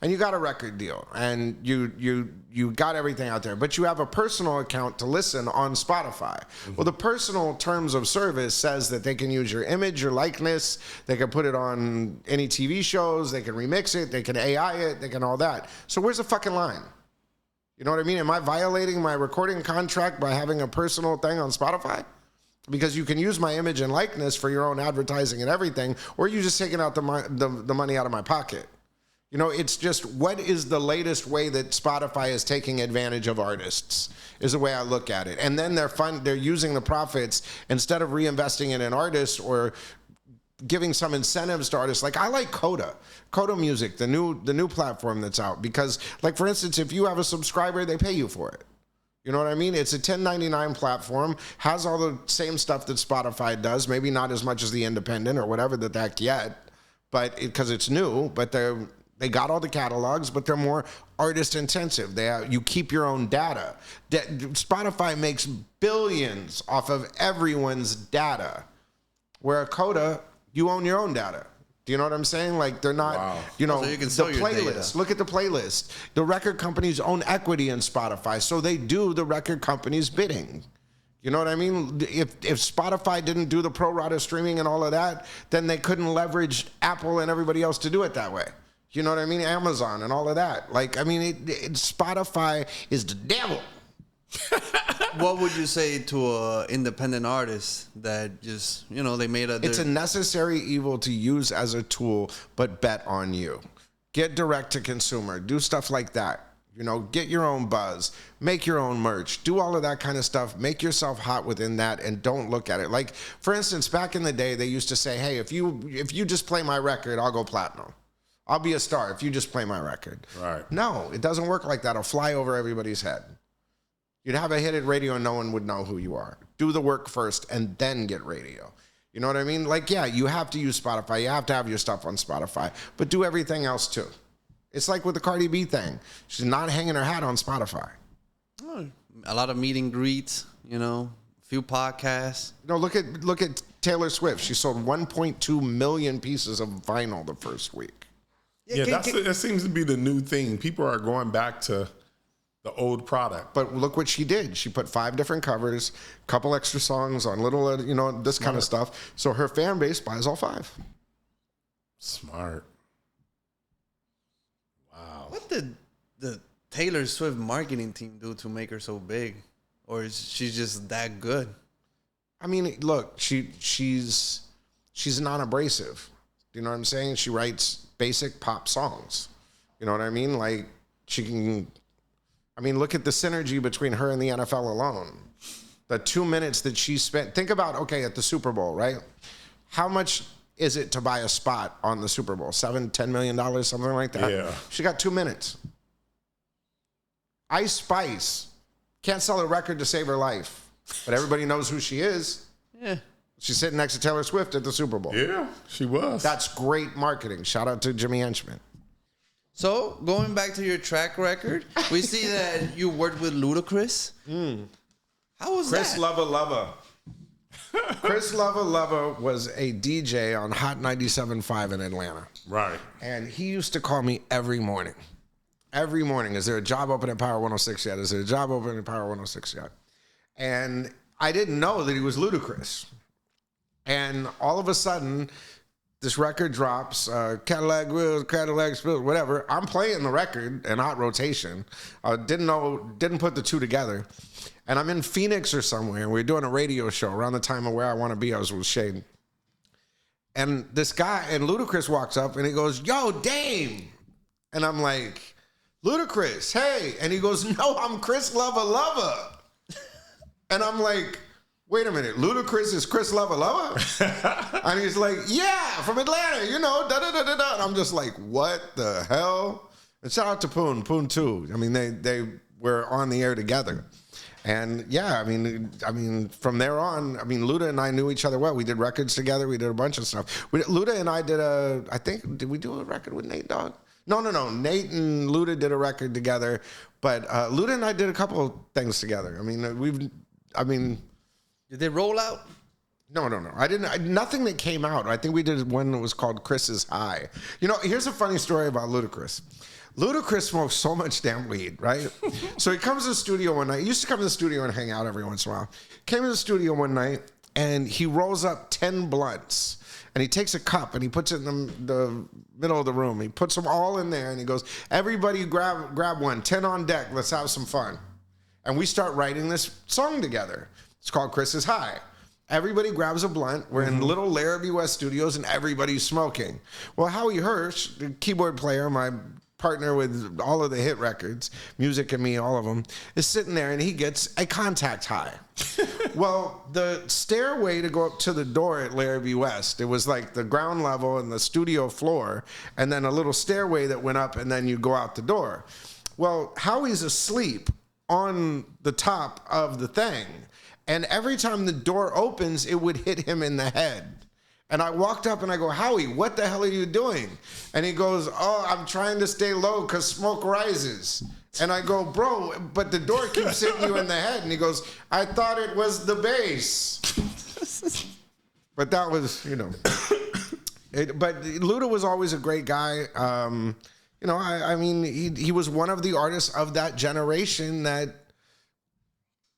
And you got a record deal and you got everything out there, but you have a personal account to listen on Spotify. Well, the personal terms of service says that they can use your image, your likeness, they can put it on any TV shows, they can remix it, they can AI it, they can all that. So where's the fucking line? You know what I mean? Am I violating my recording contract by having a personal thing on Spotify? Because you can use my image and likeness for your own advertising and everything, or you just taking out the money out of my pocket. You know, it's just, what is the latest way that Spotify is taking advantage of artists is the way I look at it. And then they're using the profits instead of reinvesting it in artists or giving some incentives to artists. Like, I like Coda Music, the new platform that's out, because, like, for instance, if you have a subscriber, they pay you for it. You know what I mean? It's a $10.99 platform, has all the same stuff that Spotify does, maybe not as much as the independent or whatever the heck yet, but because it's new, but they got all the catalogs, but they're more artist intensive. You keep your own data. Spotify makes billions off of everyone's data, where Coda, you own your own data. Do you know what I'm saying? Like, they're not, you know, so you can the playlist. Look at the playlist. The record companies own equity in Spotify, so they do the record company's bidding. You know what I mean? If Spotify didn't do the pro rata streaming and all of that, then they couldn't leverage Apple and everybody else to do it that way. You know what I mean? Amazon and all of that. Like, I mean, Spotify is the devil. What would you say to an independent artist that just, you know, they made It's a necessary evil to use as a tool, but bet on you. Get direct to consumer. Do stuff like that. You know, get your own buzz. Make your own merch. Do all of that kind of stuff. Make yourself hot within that and don't look at it. Like, for instance, back in the day, they used to say, hey, if you just play my record, I'll go platinum. I'll be a star if you just play my record. Right. No, it doesn't work like that. It'll fly over everybody's head. You'd have a hit at radio and no one would know who you are. Do the work first and then get radio. You know what I mean? Like, yeah, you have to use Spotify. You have to have your stuff on Spotify. But do everything else too. It's like with the Cardi B thing. She's not hanging her hat on Spotify. A lot of meet and greets, you know, a few podcasts. You know, look at Taylor Swift. She sold 1.2 million pieces of vinyl the first week. Yeah, that seems to be the new thing. People are going back to the old product. But look what she did. She put 5 different covers, a couple extra songs on little, you know, this kind of stuff. So her fan base buys all 5. Smart. Wow. What did the Taylor Swift marketing team do to make her so big? Or is she just that good? I mean, look, she's non-abrasive. You know what I'm saying? She writes basic pop songs. You know what I mean? Like, she can... I mean, look at the synergy between her and the NFL alone. The 2 minutes that she spent. Think about, okay, at the Super Bowl, right? How much is it to buy a spot on the Super Bowl? $7-10 million, something like that? Yeah. She got 2 minutes. Ice Spice can't sell a record to save her life, but everybody knows who she is. Yeah. She's sitting next to Taylor Swift at the Super Bowl. Yeah, she was. That's great marketing. Shout out to Jimmy Henchman. So, going back to your track record, we see that you worked with Ludacris. How was Chris that? Lova. Chris Lova was a DJ on Hot 97.5 in Atlanta. Right. And he used to call me every morning. Every morning. Is there a job open at Power 106 yet? Is there a job open at Power 106 yet? And I didn't know that he was Ludacris. And all of a sudden... this record drops, Cadillac Wheels, Cadillac Spills, whatever. I'm playing the record in hot rotation. Didn't put the two together. And I'm in Phoenix or somewhere. We're doing a radio show around the time of Where I Want to Be. I was with Shane. And this guy, and Ludacris walks up and he goes, yo, Dame. And I'm like, Ludacris, hey. And he goes, no, I'm Chris Lova. And I'm like, wait a minute, Ludacris is Chris Lova? And he's like, yeah, from Atlanta, you know, da-da-da-da-da. And I'm just like, what the hell? And shout out to Poon too. I mean, they were on the air together. And yeah, I mean, from there on, I mean, Luda and I knew each other well. We did records together. We did a bunch of stuff. Luda and I did did we do a record with Nate Dogg? No. Nate and Luda did a record together. But Luda and I did a couple of things together. Did they roll out? No. Nothing that came out. I think we did one that was called Chris's High. You know, here's a funny story about Ludacris. Ludacris smokes so much damn weed, right? So he comes to the studio one night. He used to come to the studio and hang out every once in a while. Came to the studio one night, and he rolls up 10 blunts. And he takes a cup and he puts it in the middle of the room. He puts them all in there and he goes, everybody grab one, 10 on deck, let's have some fun. And we start writing this song together. It's called Chris's High. Everybody grabs a blunt. We're in little Larrabee West studios and everybody's smoking. Well, Howie Hirsch, the keyboard player, my partner with all of the hit records, Music and Me, all of them, is sitting there and he gets a contact high. Well, the stairway to go up to the door at Larrabee West, it was like the ground level and the studio floor, and then a little stairway that went up, and then you go out the door. Well, Howie's asleep on the top of the thing, and every time the door opens, it would hit him in the head. And I walked up and I go, Howie, what the hell are you doing? And he goes, oh, I'm trying to stay low because smoke rises. And I go, bro, but the door keeps hitting you in the head. And he goes, I thought it was the bass. But that was, you know. But Luda was always a great guy. You know, I mean, he was one of the artists of that generation that,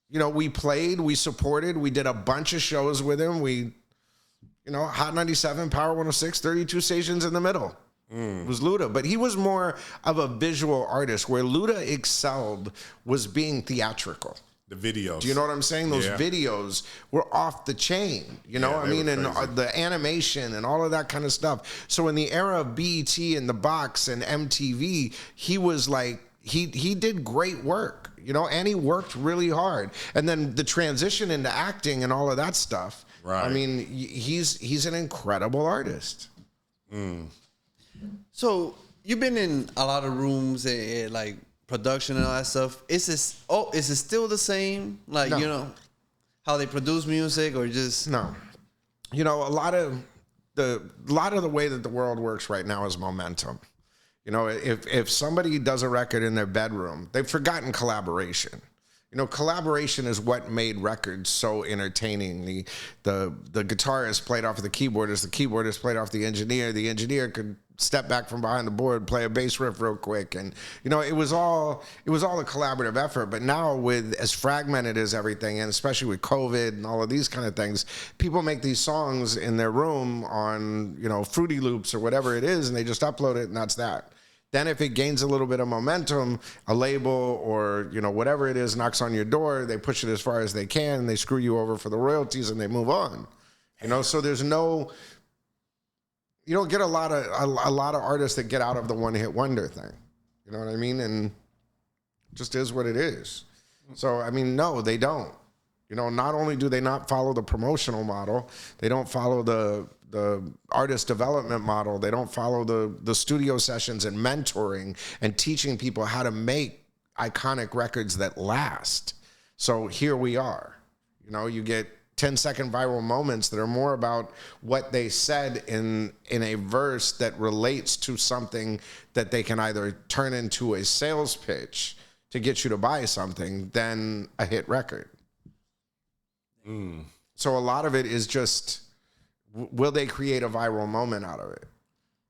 you know, we played, we supported, we did a bunch of shows with him. You know, Hot 97, Power 106, 32 stations in the middle. Was Luda. But he was more of a visual artist. Where Luda excelled was being theatrical. The videos. Do you know what I'm saying? Those videos were off the chain. You know, I mean, and the animation and all of that kind of stuff. So in the era of BET and the Box and MTV, he was like, he did great work, you know, and he worked really hard. And then the transition into acting and all of that stuff. Right. I mean, he's an incredible artist. So you've been in a lot of rooms, like production and all that stuff. Is it still the same? Like, no. You know, how they produce music, or just no? You know, a lot of the way that the world works right now is momentum. You know, if somebody does a record in their bedroom, they've forgotten collaboration. You know, collaboration is what made records so entertaining. The guitarist played off of the keyboardist played off the engineer could step back from behind the board, play a bass riff real quick, and you know, it was all a collaborative effort. But now, with as fragmented as everything, and especially with COVID and all of these kind of things, people make these songs in their room on, you know, Fruity Loops or whatever it is, and they just upload it, and that's that. Then if it gains a little bit of momentum, a label or, you know, whatever it is knocks on your door, they push it as far as they can, they screw you over for the royalties, and they move on. You know, so there's no, you don't get a lot of artists that get out of the one-hit wonder thing. You know what I mean? And it just is what it is. So, I mean, no, they don't. You know, not only do they not follow the promotional model, they don't follow the artist development model, they don't follow the studio sessions and mentoring and teaching people how to make iconic records that last. So here we are. You know, you get 10-second viral moments that are more about what they said in a verse that relates to something that they can either turn into a sales pitch to get you to buy something than a hit record. So a lot of it is just, will they create a viral moment out of it?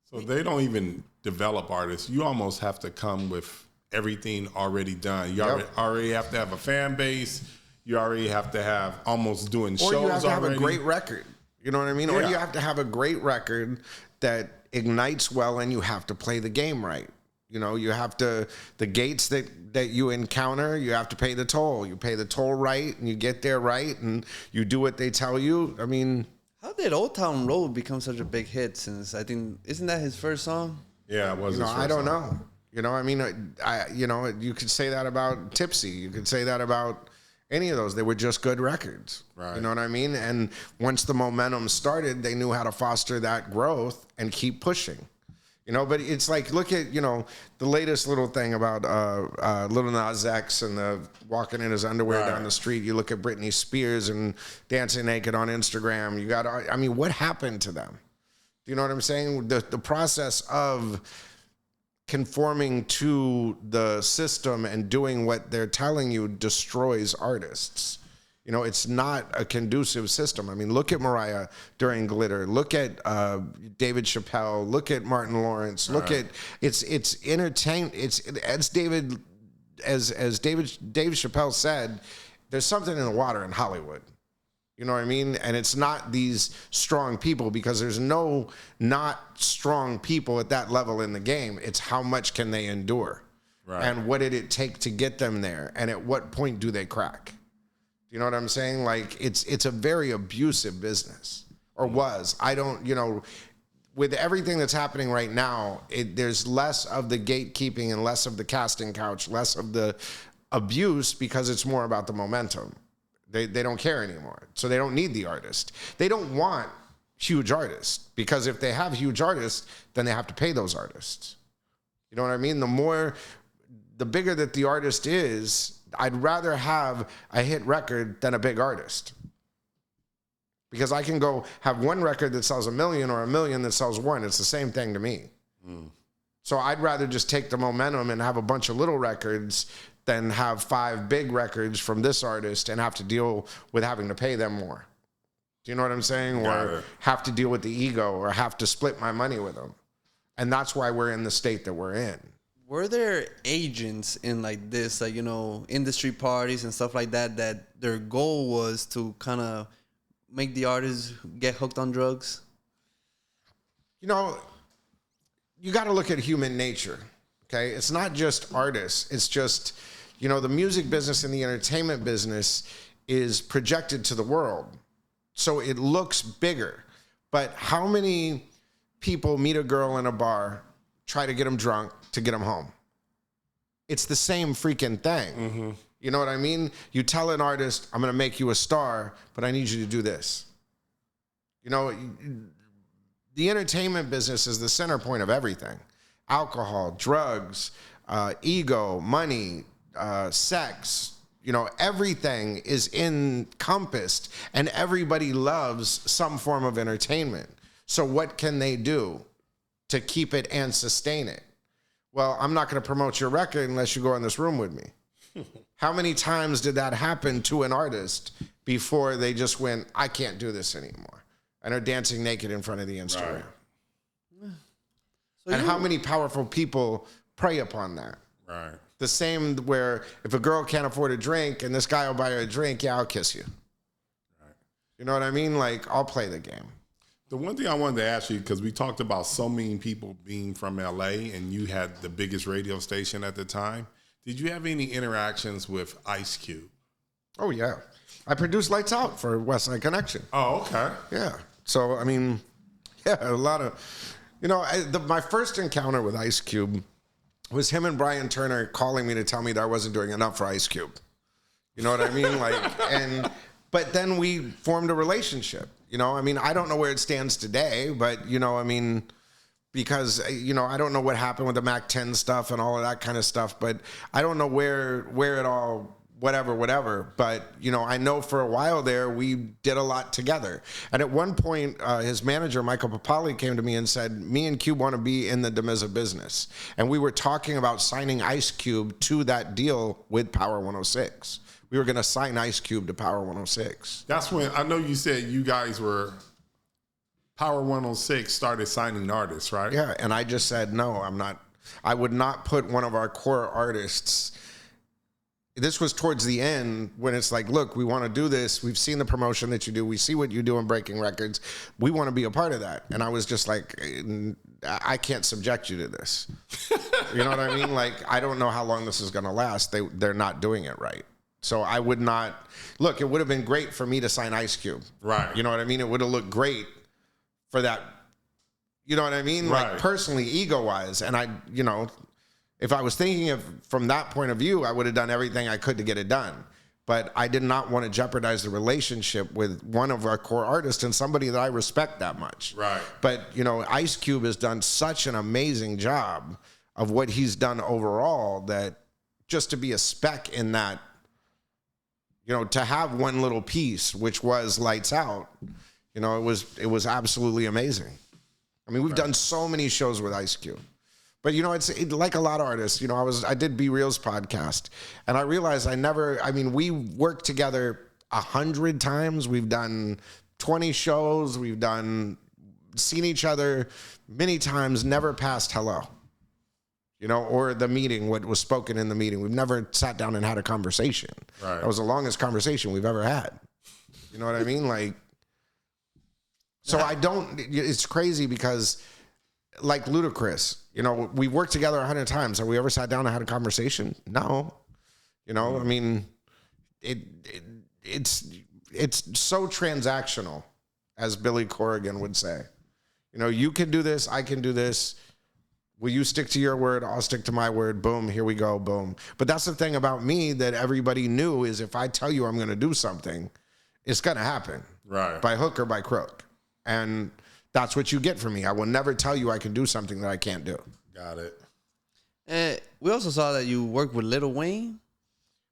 So they don't even develop artists. You almost have to come with everything already done. You already have to have a fan base. You already have to have almost doing shows already. Or you have to have a great record. You know what I mean? Yeah. Or you have to have a great record that ignites well, and you have to play the game right. You know, you have to, the gates that you encounter, you have to pay the toll. You pay the toll right, and you get there right, and you do what they tell you. I mean, how did Old Town Road become such a big hit? Since I think, isn't that his first song? Yeah, it was. You know, I don't know. You know, I mean, you know, you could say that about Tipsy. You could say that about any of those. They were just good records. Right. You know what I mean? And once the momentum started, they knew how to foster that growth and keep pushing. You know, but it's like, look at, you know, the latest little thing about Lil Nas X and the walking in his underwear down the street. You look at Britney Spears and dancing naked on Instagram. You got, I mean, what happened to them? Do you know what I'm saying? The process of conforming to the system and doing what they're telling you destroys artists. You know, it's not a conducive system. I mean, look at Mariah during Glitter. Look at David Chappelle. Look at Martin Lawrence. Look at it's entertain. It's as Dave Chappelle said, there's something in the water in Hollywood. You know what I mean? And it's not these strong people, because there's no not strong people at that level in the game. It's how much can they endure, and what did it take to get them there, and at what point do they crack? You know what I'm saying? Like, it's a very abusive business, or was. I don't, you know, with everything that's happening right now, there's less of the gatekeeping and less of the casting couch, less of the abuse, because it's more about the momentum. They don't care anymore. So they don't need the artist. They don't want huge artists, because if they have huge artists, then they have to pay those artists. You know what I mean? The bigger that the artist is, I'd rather have a hit record than a big artist, because I can go have one record that sells 1 million or 1 million that sells 1. It's the same thing to me. So I'd rather just take the momentum and have a bunch of little records than have 5 big records from this artist and have to deal with having to pay them more. Do you know what I'm saying? Or have to deal with the ego, or have to split my money with them. And that's why we're in the state that we're in. Were there agents in like this, like, you know, industry parties and stuff like that, that their goal was to kind of make the artists get hooked on drugs? You know, you got to look at human nature, okay? It's not just artists. It's just, you know, the music business and the entertainment business is projected to the world. So it looks bigger. But how many people meet a girl in a bar, try to get them drunk to get them home? It's the same freaking thing. You know what I mean? You tell an artist, I'm going to make you a star, but I need you to do this. You know, the entertainment business is the center point of everything. Alcohol, drugs, ego, money, sex, you know, everything is encompassed, and everybody loves some form of entertainment. So what can they do to keep it and sustain it? Well, I'm not going to promote your record unless you go in this room with me. How many times did that happen to an artist before they just went, I can't do this anymore, and are dancing naked in front of the Instagram? So and how many powerful people prey upon that? Right. The same where if a girl can't afford a drink and this guy will buy her a drink, yeah, I'll kiss you. Right. You know what I mean? Like, I'll play the game. The one thing I wanted to ask you, because we talked about so many people being from LA and you had the biggest radio station at the time, did you have any interactions with Ice Cube? Oh, yeah. I produced Lights Out for West Side Connection. Oh, okay. Yeah. So, I mean, yeah, a lot of, you know, my first encounter with Ice Cube was him and Brian Turner calling me to tell me that I wasn't doing enough for Ice Cube. You know what I mean? But then we formed a relationship. You know, I mean, I don't know where it stands today, but, you know, I mean, because, you know, I don't know what happened with the Mac 10 stuff and all of that kind of stuff, but I don't know where it all, whatever. But, you know, I know for a while there, we did a lot together. And at one point, his manager, Michael Papali, came to me and said, me and Cube want to be in the Damizza business. And we were talking about signing Ice Cube to that deal with Power 106. We were going to sign Ice Cube to Power 106. That's when, I know you said you guys were, Power 106 started signing artists, right? Yeah, and I just said, no, I'm not. I would not put one of our core artists. This was towards the end when it's like, look, we want to do this. We've seen the promotion that you do. We see what you do in breaking records. We want to be a part of that. And I was just like, I can't subject you to this. You know what I mean? Like, I don't know how long this is going to last. They're not doing it right. So I would not, look, it would have been great for me to sign Ice Cube. Right. You know what I mean? It would have looked great for that. You know what I mean? Right. Like, personally, ego-wise. And I, you know, if I was thinking of from that point of view, I would have done everything I could to get it done. But I did not want to jeopardize the relationship with one of our core artists and somebody that I respect that much. Right. But, you know, Ice Cube has done such an amazing job of what he's done overall that just to be a speck in that, you know, to have one little piece, which was Lights Out, you know, it was absolutely amazing. I mean, we've done so many shows with Ice Cube. But, you know, it's like a lot of artists. You know, I did Be Real's podcast, and I realized we worked together 100 times. We've done 20 shows. We've seen each other many times, never past hello. You know, or the meeting, what was spoken in the meeting. We've never sat down and had a conversation. Right. That was the longest conversation we've ever had. You know what I mean? Like, so it's crazy because, like Ludacris, you know, we worked together 100 times. Have we ever sat down and had a conversation? No. You know, I mean, it's so transactional, as Billy Corrigan would say. You know, you can do this, I can do this. Will you stick to your word? I'll stick to my word. Boom, here we go, boom. But that's the thing about me that everybody knew is if I tell you I'm going to do something, it's going to happen. Right. By hook or by crook. And that's what you get from me. I will never tell you I can do something that I can't do. Got it. We also saw that you worked with Lil Wayne.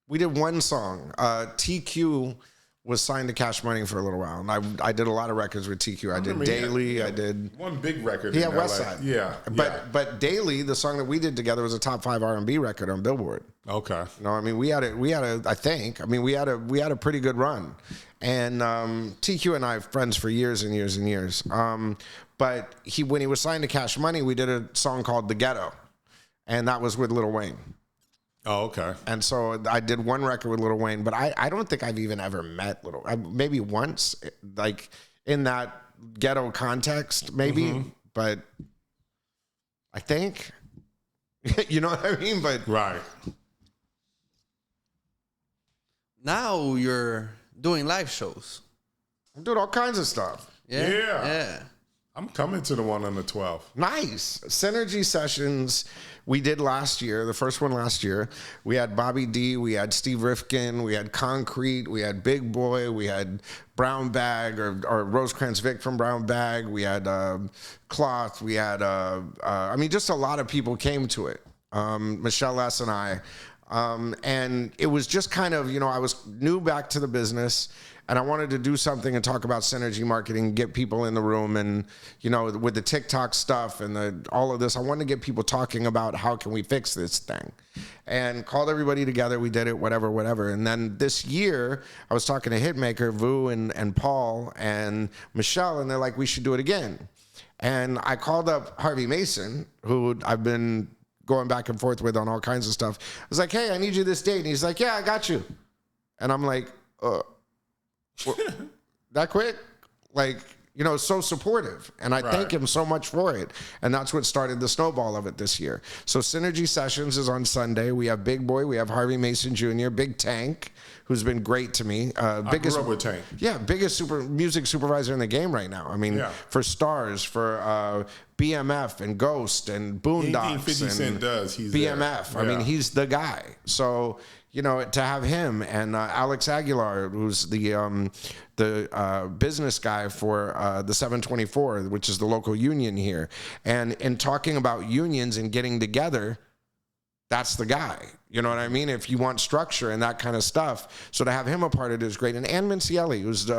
We did one song. TQ was signed to Cash Money for a little while. And I did a lot of records with TQ. I did Daily. I did one big record. Yeah, West Side. Yeah. But Daily, the song that we did together, was a top 5 R&B record on Billboard. Okay. You know, I mean, we had a pretty good run. And TQ and I are friends for years and years and years. But when he was signed to Cash Money, we did a song called The Ghetto. And that was with Lil Wayne. Oh, okay. And so I did one record with Lil Wayne, but I don't think I've even ever met maybe once, like in that ghetto context, maybe. But I think, you know what I mean? But right. Now you're doing live shows. I'm doing all kinds of stuff. Yeah. I'm coming to the one on the 12th. Nice. Synergy Sessions we did last year, the first one last year. We had Bobby D, we had Steve Rifkin, we had Concrete, we had Big Boy, we had Brown Bag or Rosecrans Vic from Brown Bag, we had Cloth, we had, just a lot of people came to it. Michelle S. and I. And it was just kind of, you know, I was new back to the business. And I wanted to do something and talk about synergy marketing, get people in the room, and you know, with the TikTok stuff and all of this, I wanted to get people talking about how can we fix this thing, and called everybody together. We did it, whatever. And then this year, I was talking to Hitmaker, Vu, and Paul and Michelle, and they're like, we should do it again. And I called up Harvey Mason, who I've been going back and forth with on all kinds of stuff. I was like, hey, I need you this date, and he's like, yeah, I got you. And I'm like, that quick? Like, you know, so supportive. And I thank him so much for it. And that's what started the snowball of it this year. So Synergy Sessions is on Sunday. We have Big Boy. We have Harvey Mason Jr., Big Tank, who's been great to me. I grew up with Tank. Yeah, biggest music supervisor in the game right now. I mean, for Stars, for BMF and Ghost and Boondocks. Anything 50 Cent does, he's BMF. There. I mean, he's the guy. So, you know, to have him and Alex Aguilar, who's the business guy for the 724, which is the local union here, and in talking about unions and getting together, that's the guy. You know what I mean? If you want structure and that kind of stuff. So to have him a part of it is great. And Ann Mincielli, who's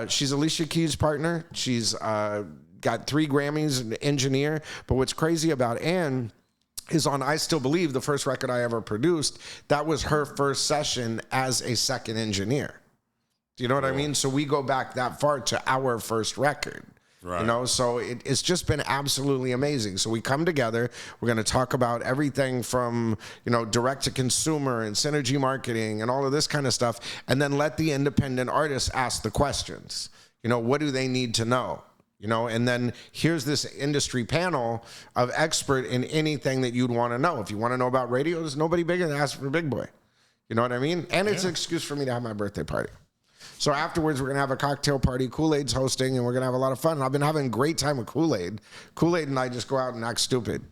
she's Alicia Keys' partner. She's got 3 Grammys, an engineer. But what's crazy about Ann is on I Still Believe, the first record I ever produced, that was her first session as a second engineer. Do you know what I mean? So we go back that far to our first record. Right. You know, so it's just been absolutely amazing. So we come together, we're going to talk about everything from, you know, direct to consumer and synergy marketing and all of this kind of stuff, and then let the independent artists ask the questions. You know, what do they need to know? You know, and then here's this industry panel of expert in anything that you'd want to know. If you want to know about radio, there's nobody bigger than Ask for Big Boy. You know what I mean? And it's an excuse for me to have my birthday party. So afterwards, we're going to have a cocktail party. Kool-Aid's hosting, and we're going to have a lot of fun. And I've been having a great time with Kool-Aid. Kool-Aid and I just go out and act stupid.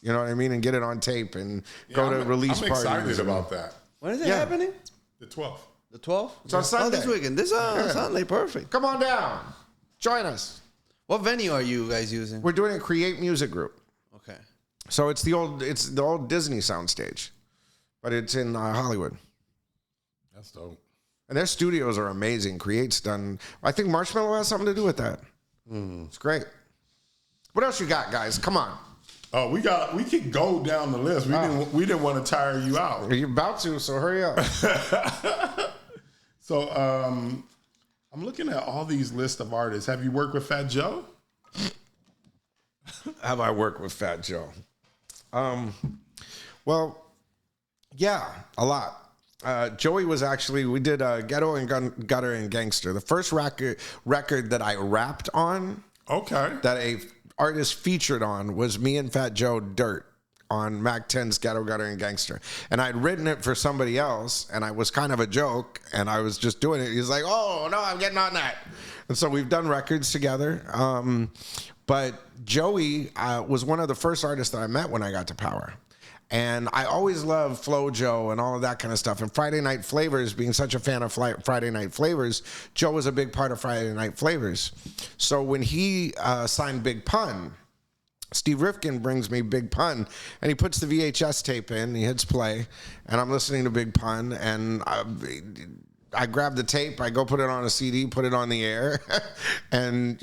You know what I mean? And get it on tape and go to release parties. I'm excited about that. When is it happening? The 12th. The 12th? It's on Sunday. Oh, this weekend. This Sunday. Perfect. Come on down. Join us. What venue are you guys using? We're doing a Create Music Group. Okay. So it's the old Disney soundstage, but it's in Hollywood. That's dope. And their studios are amazing. Create's done. I think Marshmallow has something to do with that. It's great. What else you got, guys? Come on. Oh, we could go down the list. We didn't want to tire you out. You're about to, so hurry up. So I'm looking at all these lists of artists. Have you worked with Fat Joe? Have I worked with Fat Joe? Well, yeah, a lot. Joey was actually, we did Ghetto and Gutter and Gangster. The first record that I rapped on, that a artist featured on, was me and Fat Joe Dirt on Mac 10's Ghetto, Gutter and Gangster. And I'd written it for somebody else, and I was kind of a joke, and I was just doing it. He's like, oh, no, I'm getting on that. And so we've done records together. But Joey was one of the first artists that I met when I got to Power. And I always loved Flo Joe and all of that kind of stuff. And Friday Night Flavors, being such a fan of Friday Night Flavors, Joe was a big part of Friday Night Flavors. So when he signed Big Pun, Steve Rifkin brings me Big Pun, and he puts the VHS tape in, he hits play, and I'm listening to Big Pun, and I grab the tape, I go put it on a CD, put it on the air, and,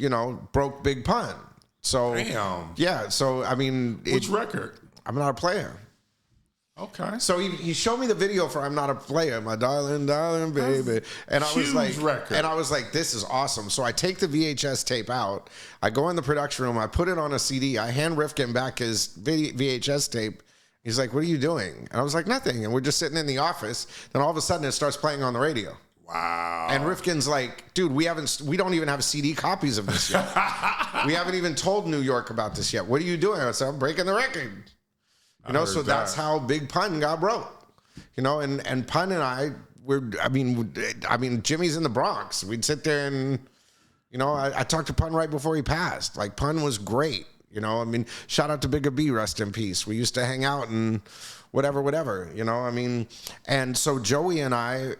broke Big Pun. So, damn. Yeah, so, I mean... Which record? I'm Not a Player. Okay. So he showed me the video for I'm Not a Player, my darling, darling baby. And I was like, record. And I was like, this is awesome. So I take the VHS tape out, I go in the production room, I put it on a CD, I hand Rifkin back his VHS tape. He's like, what are you doing? And I was like, nothing. And we're just sitting in the office. Then all of a sudden it starts playing on the radio. Wow. And Rifkin's like, dude, we don't even have CD copies of this yet. We haven't even told New York about this yet. What are you doing? I said, I'm breaking the record. So that's how Big Pun got broke. And Pun and I I mean, Jimmy's in the Bronx. We'd sit there and, I talked to Pun right before he passed. Like, Pun was great. Shout out to Bigger B, rest in peace. We used to hang out and whatever. And so Joey and I,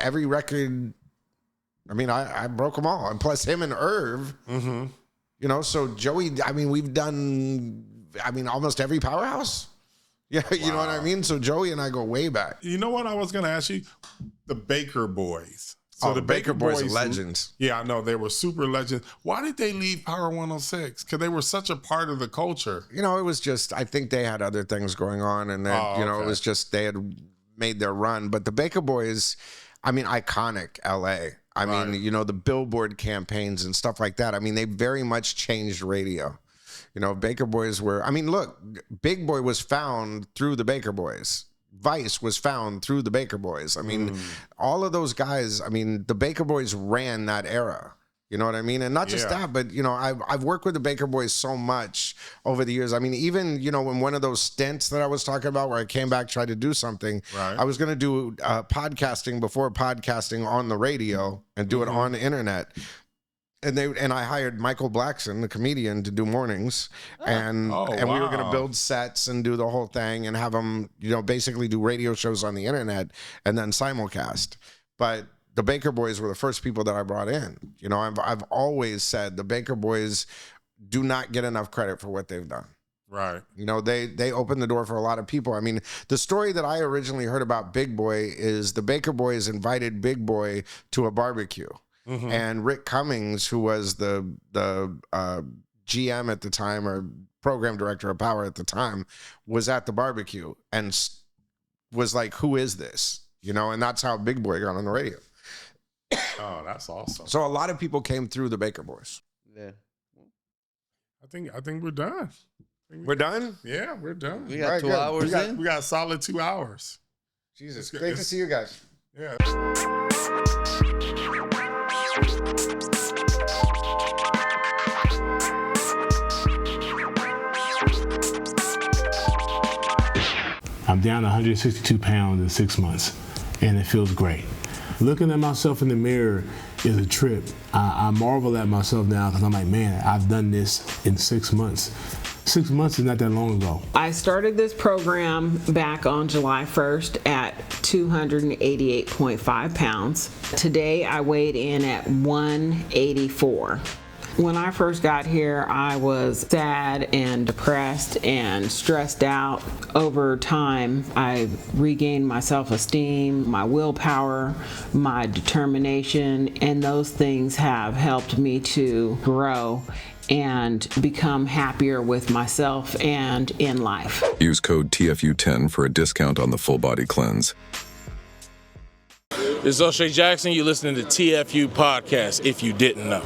every record, I broke them all. And plus him and Irv, so Joey, we've done... almost every powerhouse. Yeah, wow. You know what I mean? So Joey and I go way back. You know what I was going to ask you? The Baker Boys. So the Baker Boys are legends. Yeah, I know. They were super legends. Why did they leave Power 106? Because they were such a part of the culture. It was just, I think they had other things going on. And then, it was just, they had made their run. But the Baker Boys, iconic LA. The Billboard campaigns and stuff like that. They very much changed radio. Baker Boys were, look, Big Boy was found through the Baker Boys. Vice was found through the Baker Boys. All of those guys, the Baker Boys ran that era. You know what I mean? And not just that, but, I've worked with the Baker Boys so much over the years. Even, in one of those stints that I was talking about where I came back, tried to do something, I was going to do podcasting before podcasting on the radio and do it on the internet. And I hired Michael Blackson, the comedian, to do mornings, and we were going to build sets and do the whole thing and have them, basically do radio shows on the internet and then simulcast. But the Baker Boys were the first people that I brought in. I've always said the Baker Boys do not get enough credit for what they've done. Right. They opened the door for a lot of people. The story that I originally heard about Big Boy is the Baker Boys invited Big Boy to a barbecue. Mm-hmm. And Rick Cummings, who was the GM at the time or program director of Power at the time, was at the barbecue and was like, who is this? And that's how Big Boy got on the radio. Oh, that's awesome. So a lot of people came through the Baker Boys. Yeah. I think we're done. We're done? Yeah, we're done. We got 2 hours in. We got a solid 2 hours. Jesus. Great to see you guys. Yeah. I'm down 162 pounds in 6 months, and it feels great. Looking at myself in the mirror is a trip. I marvel at myself now because I'm like, man, I've done this in 6 months. 6 months is not that long ago. I started this program back on July 1st at 288.5 pounds. Today I weighed in at 184. When I first got here, I was sad and depressed and stressed out. Over time, I regained my self-esteem, my willpower, my determination, and those things have helped me to grow and become happier with myself and in life. Use code TFU10 for a discount on the full body cleanse. This is O'Shea Jackson. You're listening to TFU Podcast, if you didn't know.